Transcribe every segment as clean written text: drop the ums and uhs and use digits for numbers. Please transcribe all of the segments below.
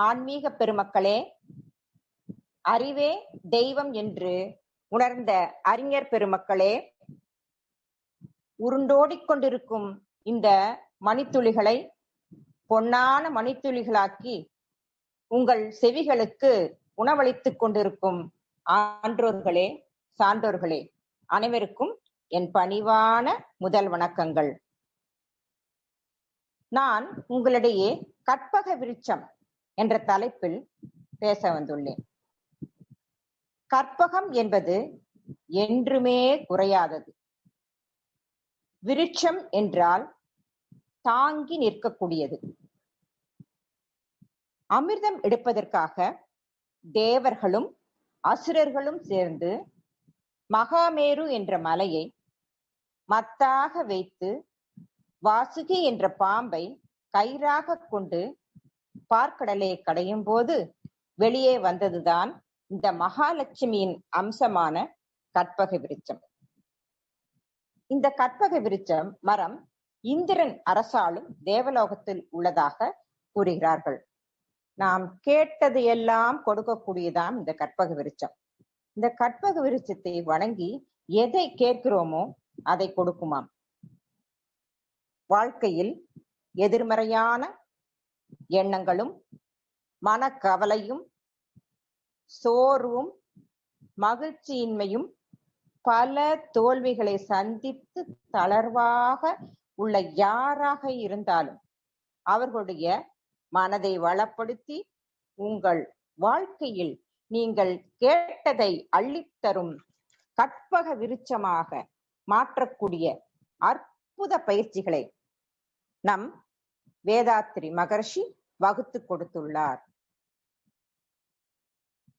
ஆன்மீக பெருமக்களே, அறிவே தெய்வம் என்று உணர்ந்த அறிஞர் பெருமக்களே, உருண்டோடிக்கொண்டிருக்கும் இந்த மணித்துளிகளை பொன்னான மணித்துளிகளாக்கி உங்கள் செவிகளுக்கு உணவளித்துக் கொண்டிருக்கும் ஆன்றோர்களே, சான்றோர்களே, அனைவருக்கும் என் பணிவான முதல் வணக்கங்கள். நான் உங்களிடையே கற்பக விருட்சம் என்ற தலைப்பில் பேச வந்துள்ளேன். கற்பகம் என்பது என்றுமே குறையாதது. விருட்சம் என்றால் தாங்கி நிற்கக்கூடியது. அமிர்தம் எடுப்பதற்காக தேவர்களும் அசுரர்களும் சேர்ந்து மகாமேரு என்ற மலையை மத்தாக வைத்து வாசுகி என்ற பாம்பை கயிறாக கொண்டு பார்க்கடலை கடையும் போது வெளியே வந்ததுதான் இந்த மகாலட்சுமியின் அம்சமான கற்பக விருட்சம். இந்த கற்பக விருட்சம் மரம் இந்திரன் அரசாளும் தேவலோகத்தில் உள்ளதாக கூறுகிறார்கள். நாம் கேட்டது எல்லாம் கொடுக்கக்கூடியதாம் இந்த கற்பக விருட்சம். இந்த கற்பக விருட்சத்தை வணங்கி எதை கேட்கிறோமோ அதை கொடுக்குமாம். வாழ்க்கையில் எதிர்மறையான எண்ணங்களும் மனக்கவலையும் சோர்வும் மகிழ்ச்சியின்மையும் பல தோல்விகளை சந்தித்து தளர்வாக உள்ள யாராக இருந்தாலும் அவர்களுடைய மனதை வளப்படுத்தி உங்கள் வாழ்க்கையில் நீங்கள் கேட்டதை அள்ளித்தரும் கற்பக விருட்சமாக மாற்றக்கூடிய அற்புத பயிற்சிகளை நம் வேதாத்ரி மகர்ஷி வகுத்து கொடுத்துள்ளார்.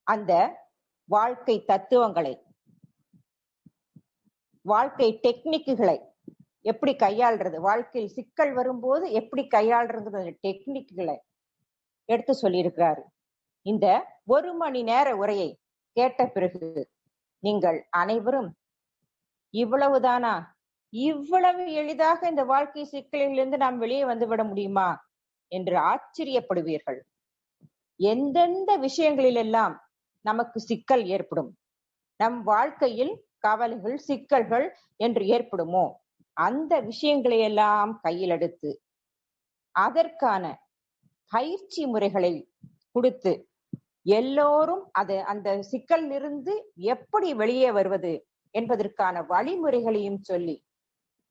அந்த வாழ்க்கை தத்துவங்களை, வாழ்க்கை டெக்னிக்குகளை எப்படி கையாள்றது, வாழ்க்கையில் சிக்கல் வரும்போது எப்படி கையாள்றது டெக்னிக்குகளை எடுத்து சொல்லியிருக்கிறாரு. இந்த 1 மணி நேர உரையை கேட்ட பிறகு நீங்கள் அனைவரும் இவ்வளவுதானா, இவ்வளவு எளிதாக இந்த வாழ்க்கை சிக்கலிலிருந்து நாம் வெளியே வந்துவிட முடியுமா என்று ஆச்சரியப்படுவீர்கள். எந்தெந்த விஷயங்களிலெல்லாம் நமக்கு சிக்கல் ஏற்படும், நம் வாழ்க்கையில் கவலைகள் சிக்கல்கள் என்று ஏற்படுமோ அந்த விஷயங்களை எல்லாம் கையில் எடுத்து அதற்கான பயிற்சி முறைகளை கொடுத்து எல்லோரும் அந்த சிக்கலிலிருந்து எப்படி வெளியே வருவது என்பதற்கான வழிமுறைகளையும் சொல்லி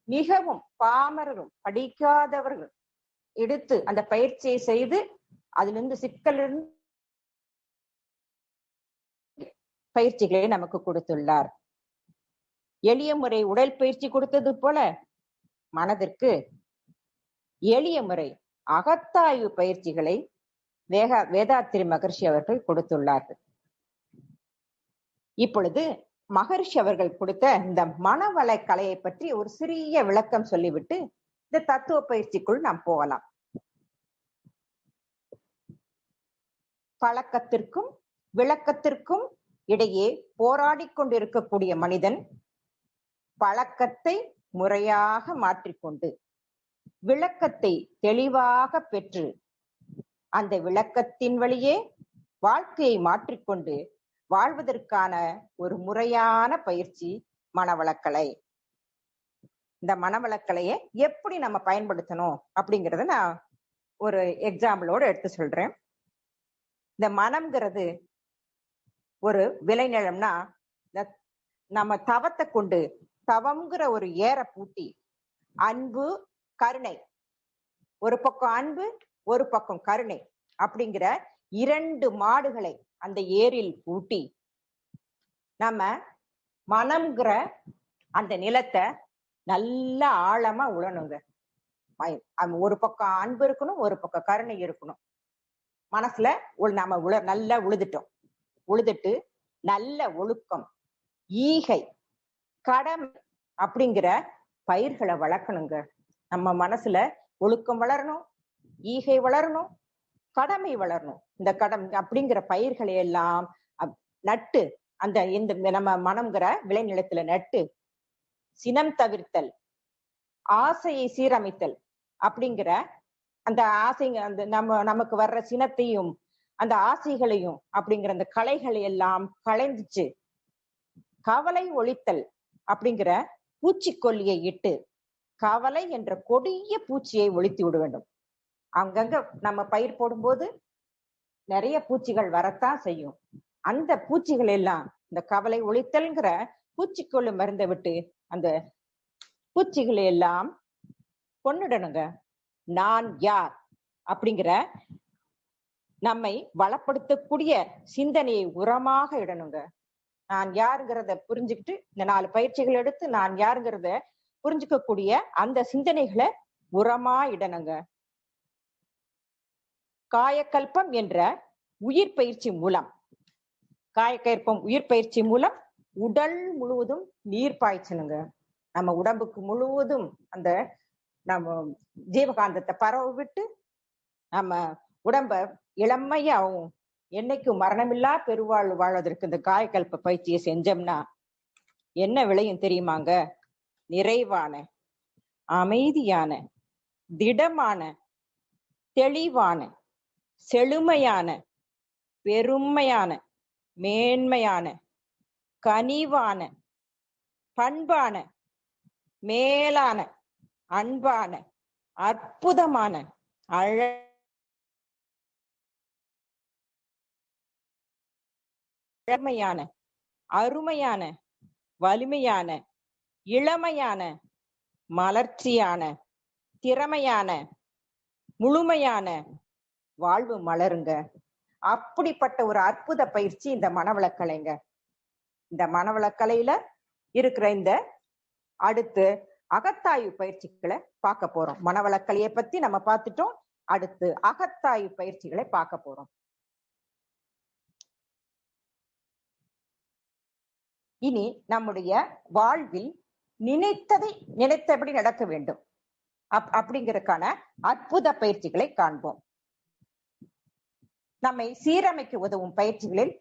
மிகவும் பாமரரும் படிக்காதவர்கள் எடுத்து அந்த பயிற்சியை செய்து அதிலிருந்து சிக்கலிருந்து பயிற்சிகளை நமக்கு கொடுத்துள்ளார். எளிய முறை உடல் பயிற்சி கொடுத்தது போல மனதிற்கு எளிய முறை அகத்தாய்வு பயிற்சிகளை வேதாத்ரி மகர்ஷி அவர்கள் கொடுத்துள்ளார்கள். இப்பொழுது மகர்ஷி அவர்கள் கொடுத்த இந்த மனவள கலையை பற்றி ஒரு சிறிய விளக்கம் சொல்லிவிட்டு இந்த தத்துவ பயிற்சிக்குள் நாம் போகலாம். பழக்கத்திற்கும் விளக்கத்திற்கும் இடையே போராடி கொண்டிருக்கக்கூடிய மனிதன் பழக்கத்தை முறையாக மாற்றிக்கொண்டு விளக்கத்தை தெளிவாக பெற்று அந்த விளக்கத்தின் வழியே வாழ்க்கையை மாற்றிக்கொண்டு வாழ்வதற்கான ஒரு முறையான பயிற்சி மனவளக்கலை. இந்த மனவளக்கலையை எப்படி நம்ம பயன்படுத்தணும் அப்படிங்கிறத நான் ஒரு எக்ஸாம்பிளோட எடுத்து சொல்றேன். இந்த மனம்ங்கிறது ஒரு விளைநிலம்னா நம்ம தவத்தை கொண்டு தவம்ங்கிற ஒரு ஏற பூட்டி அன்பு கருணை, ஒரு பக்கம் அன்பு ஒரு பக்கம் கருணை அப்படிங்கிற 2 மாடுகளை அந்த ஏரில் பூட்டி நம்ம மனம்ங்கிற அந்த நிலத்தை நல்ல ஆழமா உழணுங்க. ஒரு பக்கம் அன்பு இருக்கணும், ஒரு பக்கம் கருணை இருக்கணும். மனசுல நம்ம நல்லா உழுதுட்டு நல்ல ஒழுக்கம், ஈகை, கடமை அப்படிங்கிற பயிர்களை வளர்க்கணுங்க. நம்ம மனசுல ஒழுக்கம் வளரணும், ஈகை வளரணும், கடமை வளரணும். இந்த அப்படிங்கிற பயிர்களை எல்லாம் நட்டு இந்த நம்ம மனம்ங்கிற விளைநிலத்துல நட்டு சினம் தவிர்த்தல், ஆசையை சீரமைத்தல் அப்படிங்கிற அந்த ஆசைங்க, அந்த நமக்கு வர்ற சினத்தையும் அந்த ஆசைகளையும் அப்படிங்கிற அந்த கலைகளை எல்லாம் களைந்துச்சு கவலை ஒழித்தல் அப்படிங்கிற பூச்சிக்கொல்லியை இட்டு கவலை என்ற கொடிய பூச்சியை ஒழித்து விட வேண்டும். அங்கங்க நம்ம பயிர் போடும்போது நிறைய பூச்சிகள் வரத்தான் செய்யும். அந்த பூச்சிகள் எல்லாம் இந்த கவலை ஒழித்தல்ங்கிற பூச்சிக்கொல்லி மருந்தை விட்டு அந்த பூச்சிகளை எல்லாம் கொன்னுடணுங்க. நான் யார் அப்படிங்கிற நம்மை வளப்படுத்தக்கூடிய சிந்தனையை உரமாக இடணுங்க. நான் யாருங்கிறத புரிஞ்சுக்கிட்டு இந்த 4 பயிற்சிகள் எடுத்து நான் யாருங்கிறத புரிஞ்சுக்கக்கூடிய அந்த சிந்தனைகளை உரமா இடணுங்க. காயக்கல்பம் என்ற உயிர் பயிற்சி மூலம் உயிர் பயிற்சி மூலம் உடல் முழுவதும் நீர் பாய்ச்சணுங்க. நம்ம உடம்புக்கு முழுவதும் அந்த நம்ம ஜீவகாந்தத்தை பரவ விட்டு நம்ம உடம்ப இளமையாவும் என்னைக்கும் மரணமில்லா பெருவாழ்வு வாழ்வதற்கு இந்த காயக்கல்ப பயிற்சியை செஞ்சோம்னா என்ன விளையும் தெரியுமாங்க? நிறைவான, அமைதியான, திடமான, தெளிவான, செழுமையான, பெருமையான, மேன்மையான, கனிவான, பண்பான, மேலான, அன்பான, அற்புதமான, அழமையான, அருமையான, வலிமையான, இளமையான, மலர்ச்சியான, திறமையான, முழுமையான வாழ்வு மலருங்க. அப்படிப்பட்ட ஒரு அற்புத பயிற்சி இந்த மனவளக்கலைங்க. இந்த மனவளக்கலையில இருக்கிற இந்த அடுத்து அகத்தாய்வு பயிற்சிகளை பார்க்க போறோம். மனவளக்கலையை பத்தி நம்ம பார்த்துட்டோம். அடுத்து அகத்தாய்வு பயிற்சிகளை பார்க்க போறோம். இனி நம்முடைய வாழ்வில் நினைத்தபடி நடக்க வேண்டும் அப்படிங்கறதுக்கான அற்புத பயிற்சிகளை காண்போம். நம்மை சீரமைக்க உதவும் பயிற்சிகளில்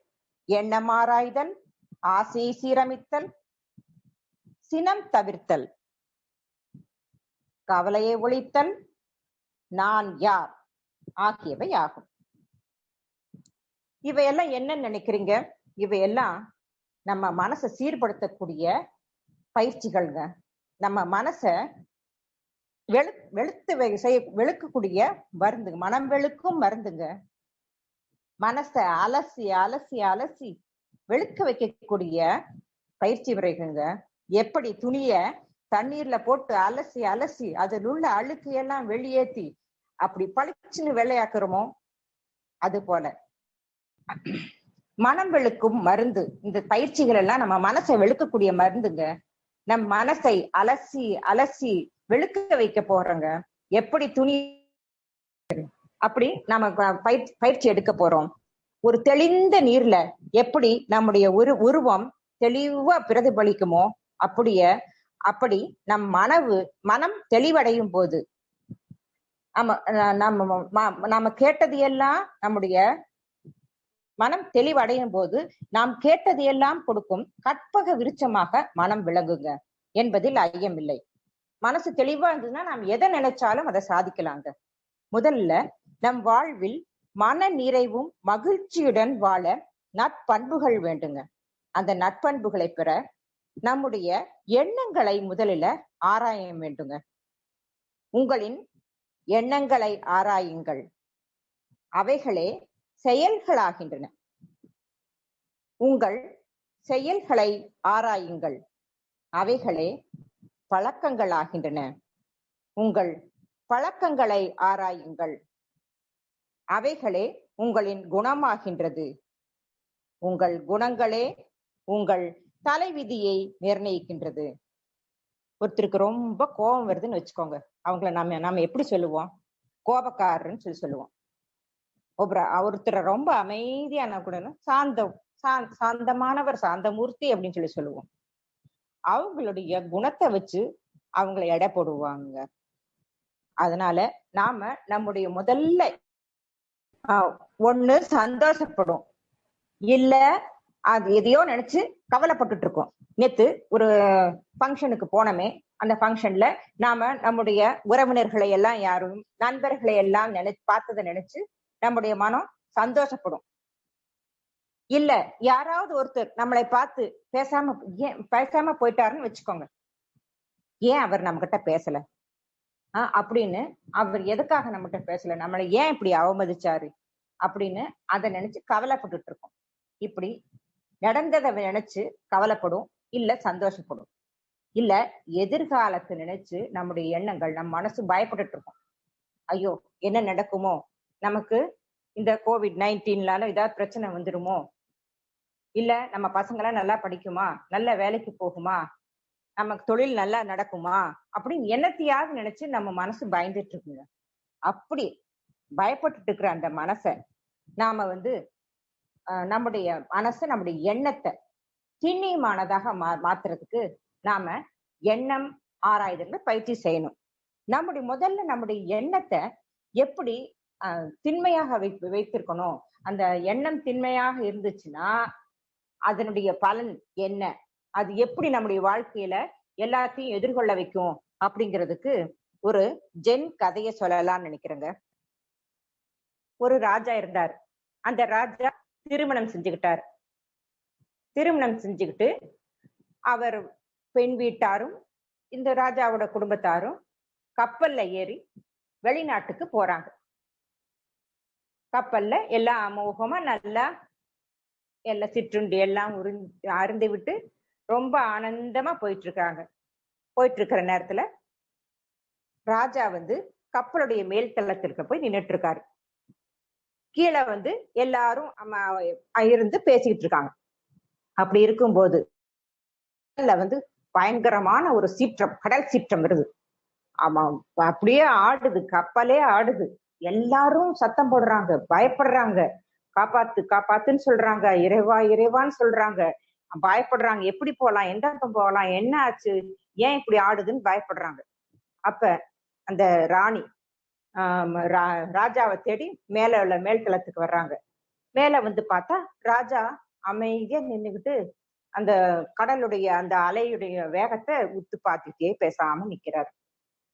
எண்ணமாராய்தல், ஆசையை சீரமைத்தல், சினம் தவிர்த்தல், கவலையை ஒழித்தல், நான் யார் ஆகியவை ஆகும். இவையெல்லாம் என்ன நினைக்கிறீங்க? இவையெல்லாம் நம்ம மனசை சீர்படுத்தக்கூடிய பயிற்சிகள்ங்க. நம்ம மனசை வெளுக்கக்கூடிய மருந்து, மனம் வெளுக்கும் மருந்துங்க. மனசை அலசி அலசி அலசி வெளுக்க வைக்கக்கூடிய பயிற்சி முறைகள்ங்க. எப்படி துணிய தண்ணீர்ல போட்டு அலசி அலசி அதில் உள்ள அழுக்கு எல்லாம் வெளியேற்றி அப்படி பளிச்சுன்னு வெள்ளையாக்குறோமோ அது போல மனம் வெளுக்கும் மருந்து. இந்த பயிற்சிகள் எல்லாம் நம்ம மனசை வெளுக்கக்கூடிய மருந்துங்க. நம் மனசை அலசி அலசி வெளுக்க வைக்க போறோங்க. எப்படி துணி அப்படி நம்ம பயிற்சி எடுக்க போறோம். ஒரு தெளிந்த நீர்ல எப்படி நம்முடைய உருவம் தெளிவா பிரதிபலிக்குமோ அப்படி நம் மனம் தெளிவடையும் போது நம்ம கேட்டது எல்லாம் நம்முடைய மனம் தெளிவடையும் போது நாம் கேட்டது எல்லாம் கொடுக்கும் கற்பக விருட்சமாக மனம் விளங்குங்க என்பதில் ஐயமில்லை. மனசு தெளிவா இருந்ததுன்னா நாம் எதை நினைச்சாலும் அதை சாதிக்கலாங்க. முதல்ல நம் வாழ்வில் மன நிறைவும் மகிழ்ச்சியுடன் வாழ நற்பண்புகள் வேண்டுங்க. அந்த நற்பண்புகளை பெற நம்முடைய எண்ணங்களை முதலில் ஆராய வேண்டுங்க. உங்களின் எண்ணங்களை ஆராயுங்கள், அவைகளே செயல்களாகின்றன. உங்கள் செயல்களை ஆராயுங்கள், அவைகளே பழக்கங்களாகின்றன. உங்கள் பழக்கங்களை ஆராயுங்கள், அவைகளே உங்களின் குணமாகின்றது. உங்கள் குணங்களே உங்கள் தலைவிதியை நிர்ணயிக்கின்றது. ஒருத்தருக்கு ரொம்ப கோபம் வருதுன்னு வச்சுக்கோங்க, அவங்கள நம்ம எப்படி சொல்லுவோம்? கோபக்காரன்னு சொல்லுவோம். ஒருத்தரை ரொம்ப அமைதியான கூட சாந்தமானவர், சாந்தமூர்த்தி அப்படின்னு சொல்லுவோம். அவங்களுடைய குணத்தை வச்சு அவங்களை எடை போடுவாங்க. அதனால நாம நம்முடைய முதல்ல ஒண்ணு சந்தோஷப்படும், இல்ல அது எதையோ நினைச்சு கவலைப்பட்டுட்டு இருக்கோம். நேத்து ஒரு ஃபங்க்ஷனுக்கு போனோமே, அந்த ஃபங்க்ஷன்ல நாம நம்முடைய உறவினர்களை எல்லாம் யாரும் நண்பர்களை எல்லாம் பார்த்ததை நினைச்சு நம்முடைய மனம் சந்தோஷப்படும். இல்ல யாராவது ஒருத்தர் நம்மளை பார்த்து பேசாம போயிட்டாருன்னு வச்சுக்கோங்க, ஏன் அவர் நம்ம கிட்ட பேசல அப்படின்னு, அவர் எதுக்காக நம்மகிட்ட பேசல, நம்மளை ஏன் இப்படி அவமதிச்சாரு அப்படின்னு அதை நினைச்சு கவலைப்பட்டுட்டு இருக்கோம். இப்படி நடந்ததை நினைச்சு கவலைப்படும், இல்ல சந்தோஷப்படும், இல்ல எதிர்காலத்தை நினைச்சு நம்முடைய எண்ணங்கள், நம்ம மனசு பயப்பட்டுட்டு இருக்கோம். ஐயோ என்ன நடக்குமோ, நமக்கு இந்த COVID-19லால ஏதாவது பிரச்சனை வந்துருமோ, இல்ல நம்ம பசங்களாம் நல்லா படிக்குமா, நல்ல வேலைக்கு போகுமா, நமக்கு தொழில் நல்லா நடக்குமா அப்படின்னு என்னத்தையாவது நினைச்சு நம்ம மனசு பயந்துட்டு இருக்குங்க. அப்படி பயப்பட்டுட்டு இருக்கிற அந்த மனசை நாம நம்முடைய மனசை, நம்முடைய எண்ணத்தை திண்ணியமானதாக மாத்துறதுக்கு நாம எண்ணம் ஆராய்தல்ல பயிற்சி செய்யணும். முதல்ல நம்முடைய எண்ணத்தை எப்படி திண்மையாக வைத்திருக்கணும். அந்த எண்ணம் திண்மையாக இருந்துச்சுன்னா அதனுடைய பலன் என்ன, அது எப்படி நம்முடைய வாழ்க்கையில எல்லாத்தையும் எதிர்கொள்ள வைக்கும் அப்படிங்கிறதுக்கு ஒரு ஜென் கதையை சொல்லலாம்னு நினைக்கிறேங்க. ஒரு ராஜா இருந்தார். அந்த ராஜா திருமணம் செஞ்சுக்கிட்டார். திருமணம் செஞ்சுக்கிட்டு அவர் பெண் வீட்டாரும் இந்த ராஜாவோட குடும்பத்தாரும் கப்பல்ல ஏறி வெளிநாட்டுக்கு போறாங்க. கப்பல்ல எல்லாம் அமோகமா நல்லா எல்லாம் சிற்றுண்டி எல்லாம் அருந்து விட்டு ரொம்ப ஆனந்தமா போயிட்டு இருக்காங்க. போயிட்டு இருக்கிற நேரத்துல ராஜா கப்பலுடைய மேல் தளத்திற்கு போய் நின்னுட்டு இருக்காரு. கீழே எல்லாரும் இருந்து பேசிக்கிட்டு இருக்காங்க. அப்படி இருக்கும்போது பயங்கரமான ஒரு சீற்றம், கடல் சீற்றம் வருது. ஆமா, அப்படியே ஆடுது, கப்பலே ஆடுது. எல்லாரும் சத்தம் போடுறாங்க, பயப்படுறாங்க, காப்பாத்து காப்பாத்துன்னு சொல்றாங்க, இறைவா இறைவான்னு சொல்றாங்க, பயப்படுறாங்க. எப்படி போலாம், எந்த பக்கம் போகலாம், என்ன ஆச்சு, ஏன் இப்படி ஆடுதுன்னு பயப்படுறாங்க. அப்ப அந்த ராணி ராஜாவை தேடி மேல உள்ள மேல் தளத்துக்கு வர்றாங்க. மேல பார்த்தா ராஜா அமைதியா நின்னுகிட்டு அந்த கடலுடைய அந்த அலையுடைய வேகத்தை உத்து பார்த்துட்டே பேசாம நிக்கிறாரு.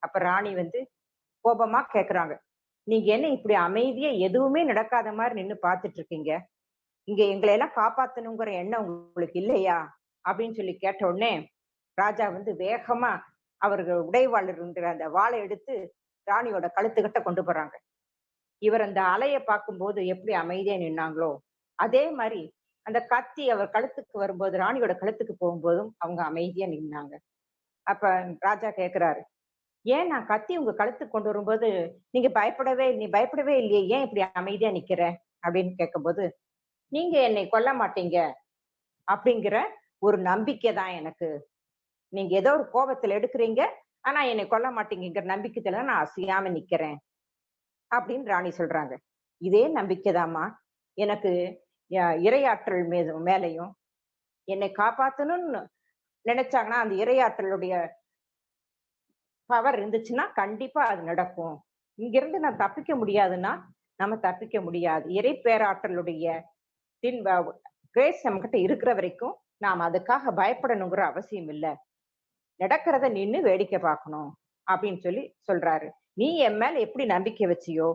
அப்ப ராணி கோபமா கேக்குறாங்க, நீங்க என்ன இப்படி அமைதியா எதுவுமே நடக்காத மாதிரி நின்னு பாத்துட்டு இருக்கீங்க, இங்க எங்களை எல்லாம் காப்பாத்தணுங்கிற எண்ணம் உங்களுக்கு இல்லையா அப்படின்னு சொல்லி கேட்ட உடனே ராஜா வேகமா அவர்கள் உடைவாள் இருந்த அந்த வாளை எடுத்து ராணியோட கழுத்துக்கிட்ட கொண்டு போறாங்க. இவர் அந்த அலையை பார்க்கும்போது எப்படி அமைதியா நின்னாங்களோ அதே மாதிரி அந்த கத்தி அவர் கழுத்துக்கு வரும்போது, ராணியோட கழுத்துக்கு போகும்போதும் அவங்க அமைதியா நின்னாங்க. அப்ப ராஜா கேக்குறாரு, ஏன் நான் கத்தி உங்க கழுத்துக்கு கொண்டு வரும்போது நீ பயப்படவே இல்லையே, ஏன் இப்படி அமைதியா நிக்கிற அப்படின்னு கேட்கும்போது, நீங்க என்னை கொல்ல மாட்டீங்க அப்படிங்கிற ஒரு நம்பிக்கை தான் எனக்கு. நீங்க ஏதோ ஒரு கோபத்துல எடுக்கிறீங்க, ஆனா என்னை கொல்ல மாட்டீங்கிற நம்பிக்கையில நான் அசையாம நிக்கிறேன் அப்படின்னு ராணி சொல்றாங்க. இதே நம்பிக்கைதாம்மா எனக்கு இறையாற்றல் மேலையும் என்னை காப்பாத்தணும்னு நினைச்சாங்கன்னா அந்த இறையாற்றலுடைய பவர் இருந்துச்சுன்னா கண்டிப்பா அது நடக்கும். இங்கிருந்து நான் தப்பிக்க முடியாதுன்னா நம்ம தப்பிக்க முடியாது. இறை பேராற்றலுடைய கிரேஸ் நம்ம கிட்ட இருக்கிற வரைக்கும் நாம் அதுக்காக பயப்படணுங்கிற அவசியம் இல்லை. நடக்கிறத நின்னு வேடிக்கை பார்க்கணும் அப்படின்னு சொல்லி சொல்றாரு. நீ என் மேல எப்படி நம்பிக்கை வச்சியோ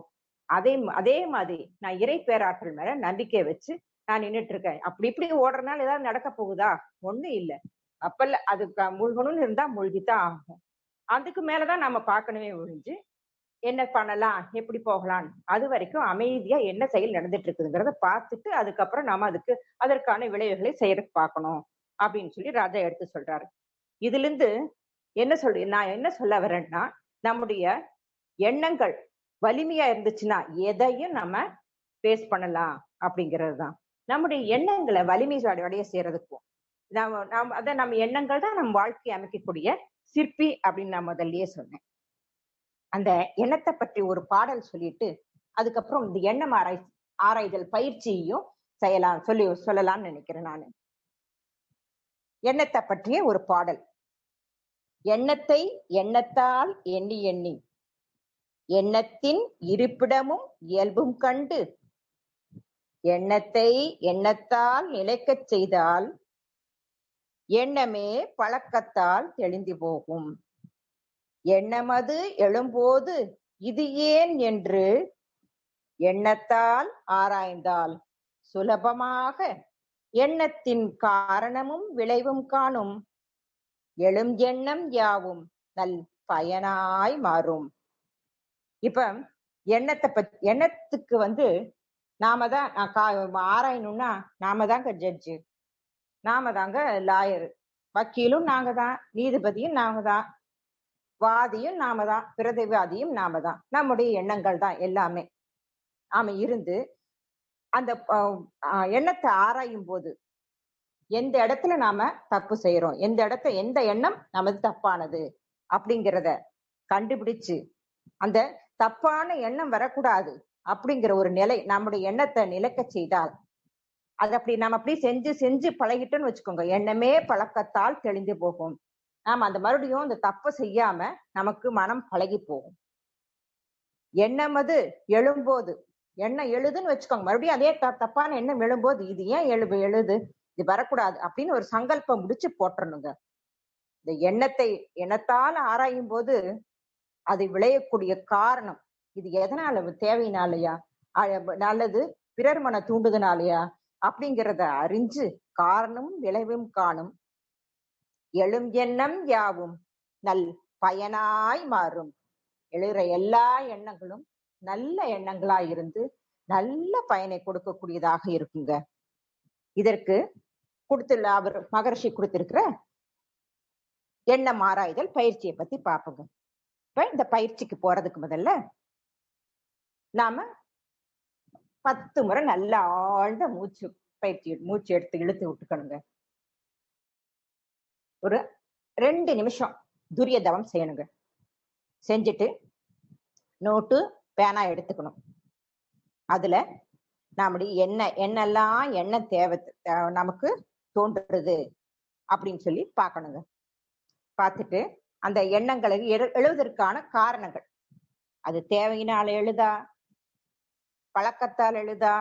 அதே மாதிரி நான் இறை பேராற்றல் மேல நம்பிக்கை வச்சு நான் நின்றுட்டு இருக்கேன். அப்படி இப்படி ஓடுறதுனால ஏதாவது நடக்க போகுதா? ஒண்ணும் இல்லை. அப்பல்ல அது மூழ்கணும்னு இருந்தா மூழ்கித்தான் ஆகும். அதுக்கு மேலதான் நம்ம பார்க்கணுமே ஒழிஞ்சு என்ன பண்ணலாம், எப்படி போகலாம், அது வரைக்கும் அமைதியா என்ன செயல் நடந்துட்டு இருக்குதுங்கிறத பார்த்துட்டு அதுக்கப்புறம் நாம அதற்கான விளைவுகளை செய்யறதுக்கு பார்க்கணும் அப்படின்னு சொல்லி ராஜா எடுத்து சொல்றாரு. இதுல இருந்து நான் என்ன சொல்ல வரேன்னா, நம்முடைய எண்ணங்கள் வலிமையா இருந்துச்சுன்னா எதையும் நம்ம பேஸ் பண்ணலாம் அப்படிங்கிறது தான். நம்முடைய எண்ணங்களை வலிமை அடைய செய்யறதுக்கும் நம்ம எண்ணங்கள் தான் நம்ம வாழ்க்கையை அமைக்கக்கூடிய சிற்பி அப்படின்னு நான் முதல்லயே சொன்னேன். அந்த எண்ணத்தை பற்றி ஒரு பாடல் சொல்லிட்டு அதுக்கப்புறம் இந்த எண்ணம் ஆராய்தல் பயிற்சியையும் சொல்லலாம்னு நினைக்கிறேன். நான் எண்ணத்தை பற்றிய ஒரு பாடல். எண்ணத்தை எண்ணத்தால் எண்ணி எண்ணி எண்ணத்தின் இருப்பிடமும் இயல்பும் கண்டு எண்ணத்தை எண்ணத்தால் நிலைக்கச் செய்தால் எண்ணமே பழக்கத்தால் தெளிந்து போகும். எண்ணமது எழும்போது இது ஏன் என்று எண்ணத்தால் ஆராய்ந்தால் சுலபமாக எண்ணத்தின் காரணமும் விளைவும் காணும். எழும் எண்ணம் யாவும் நல் பயனாய் மாறும். இப்ப எண்ணத்துக்கு நாம தான் ஆராயணும்னா நாம தாங்க ஜட்ஜு, நாம தாங்க லாயரு, வக்கீலும் நாங்க தான், நீதிபதியும் நாம தான், வாதியும் நாம தான், பிரதிவாதியும் நாம தான். நம்முடைய எண்ணங்கள் தான் எல்லாமே. நாம இருந்து அந்த எண்ணத்தை ஆராயும் போது எந்த இடத்துல நாம தப்பு செய்யறோம், எந்த எண்ணம் நமது தப்பானது அப்படிங்கிறத கண்டுபிடிச்சு அந்த தப்பான எண்ணம் வரக்கூடாது அப்படிங்கிற ஒரு நிலை நம்முடைய எண்ணத்தை நிலைக்க செய்தால், அது அப்படி செஞ்சு செஞ்சு பழகிட்டோன்னு வச்சுக்கோங்க, எண்ணமே பழக்கத்தால் தெளிந்து போகும். நாம அந்த மறுபடியும் அந்த தப்பை செய்யாம நமக்கு மனம் பழகி போகும். எண்ணம் எழும்போது, எண்ணம் எழுதுன்னு வச்சுக்கோங்க, மறுபடியும் அதே தப்பான எண்ணம் எழும்போது இது ஏன் எழுது, இது வரக்கூடாது அப்படின்னு ஒரு சங்கல்பம் முடிச்சு போட்டுறணுங்க. இந்த எண்ணத்தால் ஆராயும் போது அது விளையக்கூடிய காரணம், இது எதனால, தேவையினாலயா நல்லது பிறர் மன தூண்டுதனாலயா அப்படிங்கிறத அறிஞ்சு காரணமும் விளைவும் காணும். எழும் எண்ணம் யாவும் நல் பயனாய் மாறும். எழுகிற எல்லா எண்ணங்களும் நல்ல எண்ணங்களா இருந்து நல்ல பயனை கொடுக்கக்கூடியதாக இருக்குங்க. இதற்கு அவர் மகரிஷி கொடுத்திருக்கிற எண்ணம் ஆராய்தல் பயிற்சியை பத்தி பார்ப்போங்க. இப்ப இந்த பயிற்சிக்கு போறதுக்கு முதல்ல நாம 10 முறை நல்ல ஆழ்ந்த மூச்சு எடுத்து இழுத்து விட்டுக்கணுங்க. ஒரு 2 நிமிஷம் துரிய தவம் செய்யணுங்க. செஞ்சுட்டு நோட்டு பேனா எடுத்துக்கணும். அதுல நம்முடைய என்னெல்லாம் எண்ணம் தேவை நமக்கு தோன்றுறது அப்படின்னு சொல்லி பார்க்கணுங்க. பார்த்துட்டு அந்த எண்ணங்களை எழுவதற்கான காரணங்கள், அது தேவையினால் எழுதா, பழக்கத்தால் எழுதா,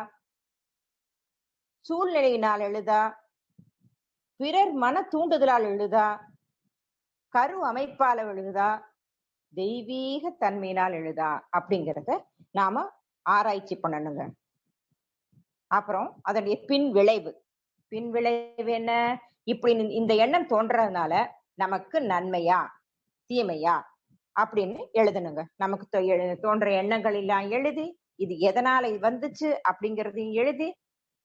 சூழ்நிலையினால் எழுதா, பிறர் மன தூண்டுதலால் எழுதா, கரு அமைப்பால எழுதா, தெய்வீக தன்மையினால் எழுதா அப்படிங்கிறத நாம ஆராய்ச்சி பண்ணணுங்க. அப்புறம் அதனுடைய பின் விளைவு என்ன, இப்படி இந்த எண்ணம் தோன்றதுனால நமக்கு நன்மையா தீமையா அப்படின்னு எழுதணுங்க. நமக்கு தோன்ற எண்ணங்கள் எல்லாம் எழுதி, இது எதனால வந்துச்சு அப்படிங்கறதையும் எழுதி,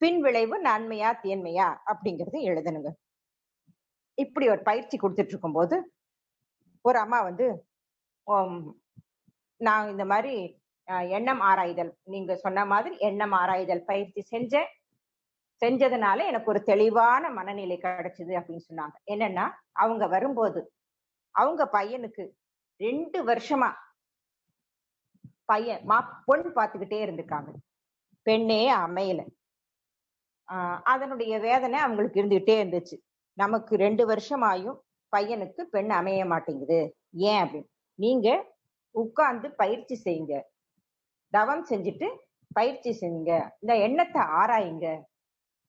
பின் விளைவு நன்மையா தீமையா அப்படிங்கறதையும் எழுதணுங்க. இப்படி ஒரு பயிற்சி கொடுத்துட்டு இருக்கும் போது ஒரு அம்மா நான் இந்த மாதிரி எண்ணம் ஆராய்தல், நீங்க சொன்ன மாதிரி எண்ணம் ஆராய்தல் பயிற்சி செஞ்சதுனால எனக்கு ஒரு தெளிவான மனநிலை கிடைச்சது அப்படின்னு சொன்னாங்க. என்னன்னா, அவங்க வரும்போது அவங்க பையனுக்கு 2 வருஷமா பொண்ணு பார்த்துக்கிட்டே இருந்திருக்காங்க, பெண்ணே அமையல. அதனுடைய வேதனை அவங்களுக்கு இருந்துகிட்டே இருந்துச்சு. நமக்கு 2 வருஷமாயும் பையனுக்கு பெண் அமைய மாட்டேங்குது, ஏன் அப்படின்னு. நீங்க உட்கார்ந்து பயிற்சி செய்யுங்க, தவம் செஞ்சுட்டு பயிற்சி செய்யுங்க, இந்த எண்ணத்தை ஆராயுங்க.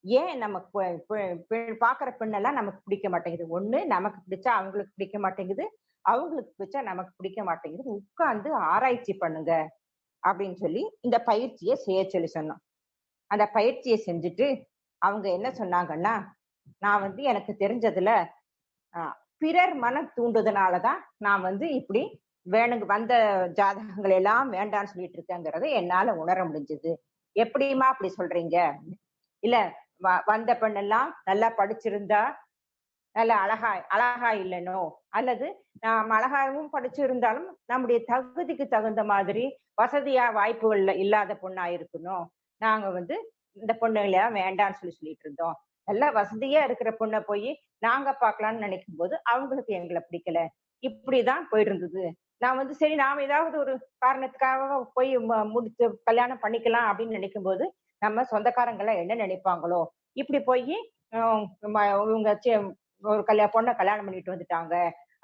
ஏன் நமக்கு பாக்குற பெண்ணெல்லாம் நமக்கு பிடிக்க மாட்டேங்குது, ஒண்ணு நமக்கு பிடிச்சா அவங்களுக்கு பிடிக்க மாட்டேங்குது, அவங்களுக்கு பிடிச்சா நமக்கு பிடிக்க மாட்டேங்குது, உட்கார்ந்து ஆராய்ச்சி பண்ணுங்க அப்படின்னு சொல்லி இந்த பயிற்சியை செய்ய சொல்லி சொன்னோம். அந்த பயிற்சியை செஞ்சுட்டு அவங்க என்ன சொன்னாங்கன்னா, நான் எனக்கு தெரிஞ்சதுல பிறர் மன தூண்டுதனாலதான் நான் இப்படி வந்த ஜாதகங்கள் எல்லாம் வேண்டான்னு சொல்லிட்டு இருக்கேங்கிறத என்னால உணர முடிஞ்சது. எப்படிமா அப்படி சொல்றீங்க? இல்ல, வந்த பெண்ணெல்லாம் நல்லா படிச்சிருந்தா, நல்ல அழகா இல்லைனோ, அல்லது நாம் அழகாவும் படிச்சிருந்தாலும் நம்முடைய தகுதிக்கு தகுந்த மாதிரி வசதியா வாய்ப்புகள் இல்லாத பொண்ணா இருக்கணும், நாங்க இந்த பொண்ணுல வேண்டான்னு சொல்லிட்டு இருந்தோம். நல்லா வசதியா இருக்கிற பொண்ணை போய் நாங்க பாக்கலாம்னு நினைக்கும் போது அவங்களுக்கு எங்களை பிடிக்கல, இப்படிதான் போயிட்டு இருந்தது. நான் சரி, நாம ஏதாவது ஒரு காரணத்துக்காக போய் முடிச்சு கல்யாணம் பண்ணிக்கலாம் அப்படின்னு நினைக்கும் போது நம்ம சொந்தக்காரங்களை என்ன நினைப்பாங்களோ, இப்படி போய் இவங்க ஒரு பொண்ணை கல்யாணம் பண்ணிட்டு வந்துட்டாங்க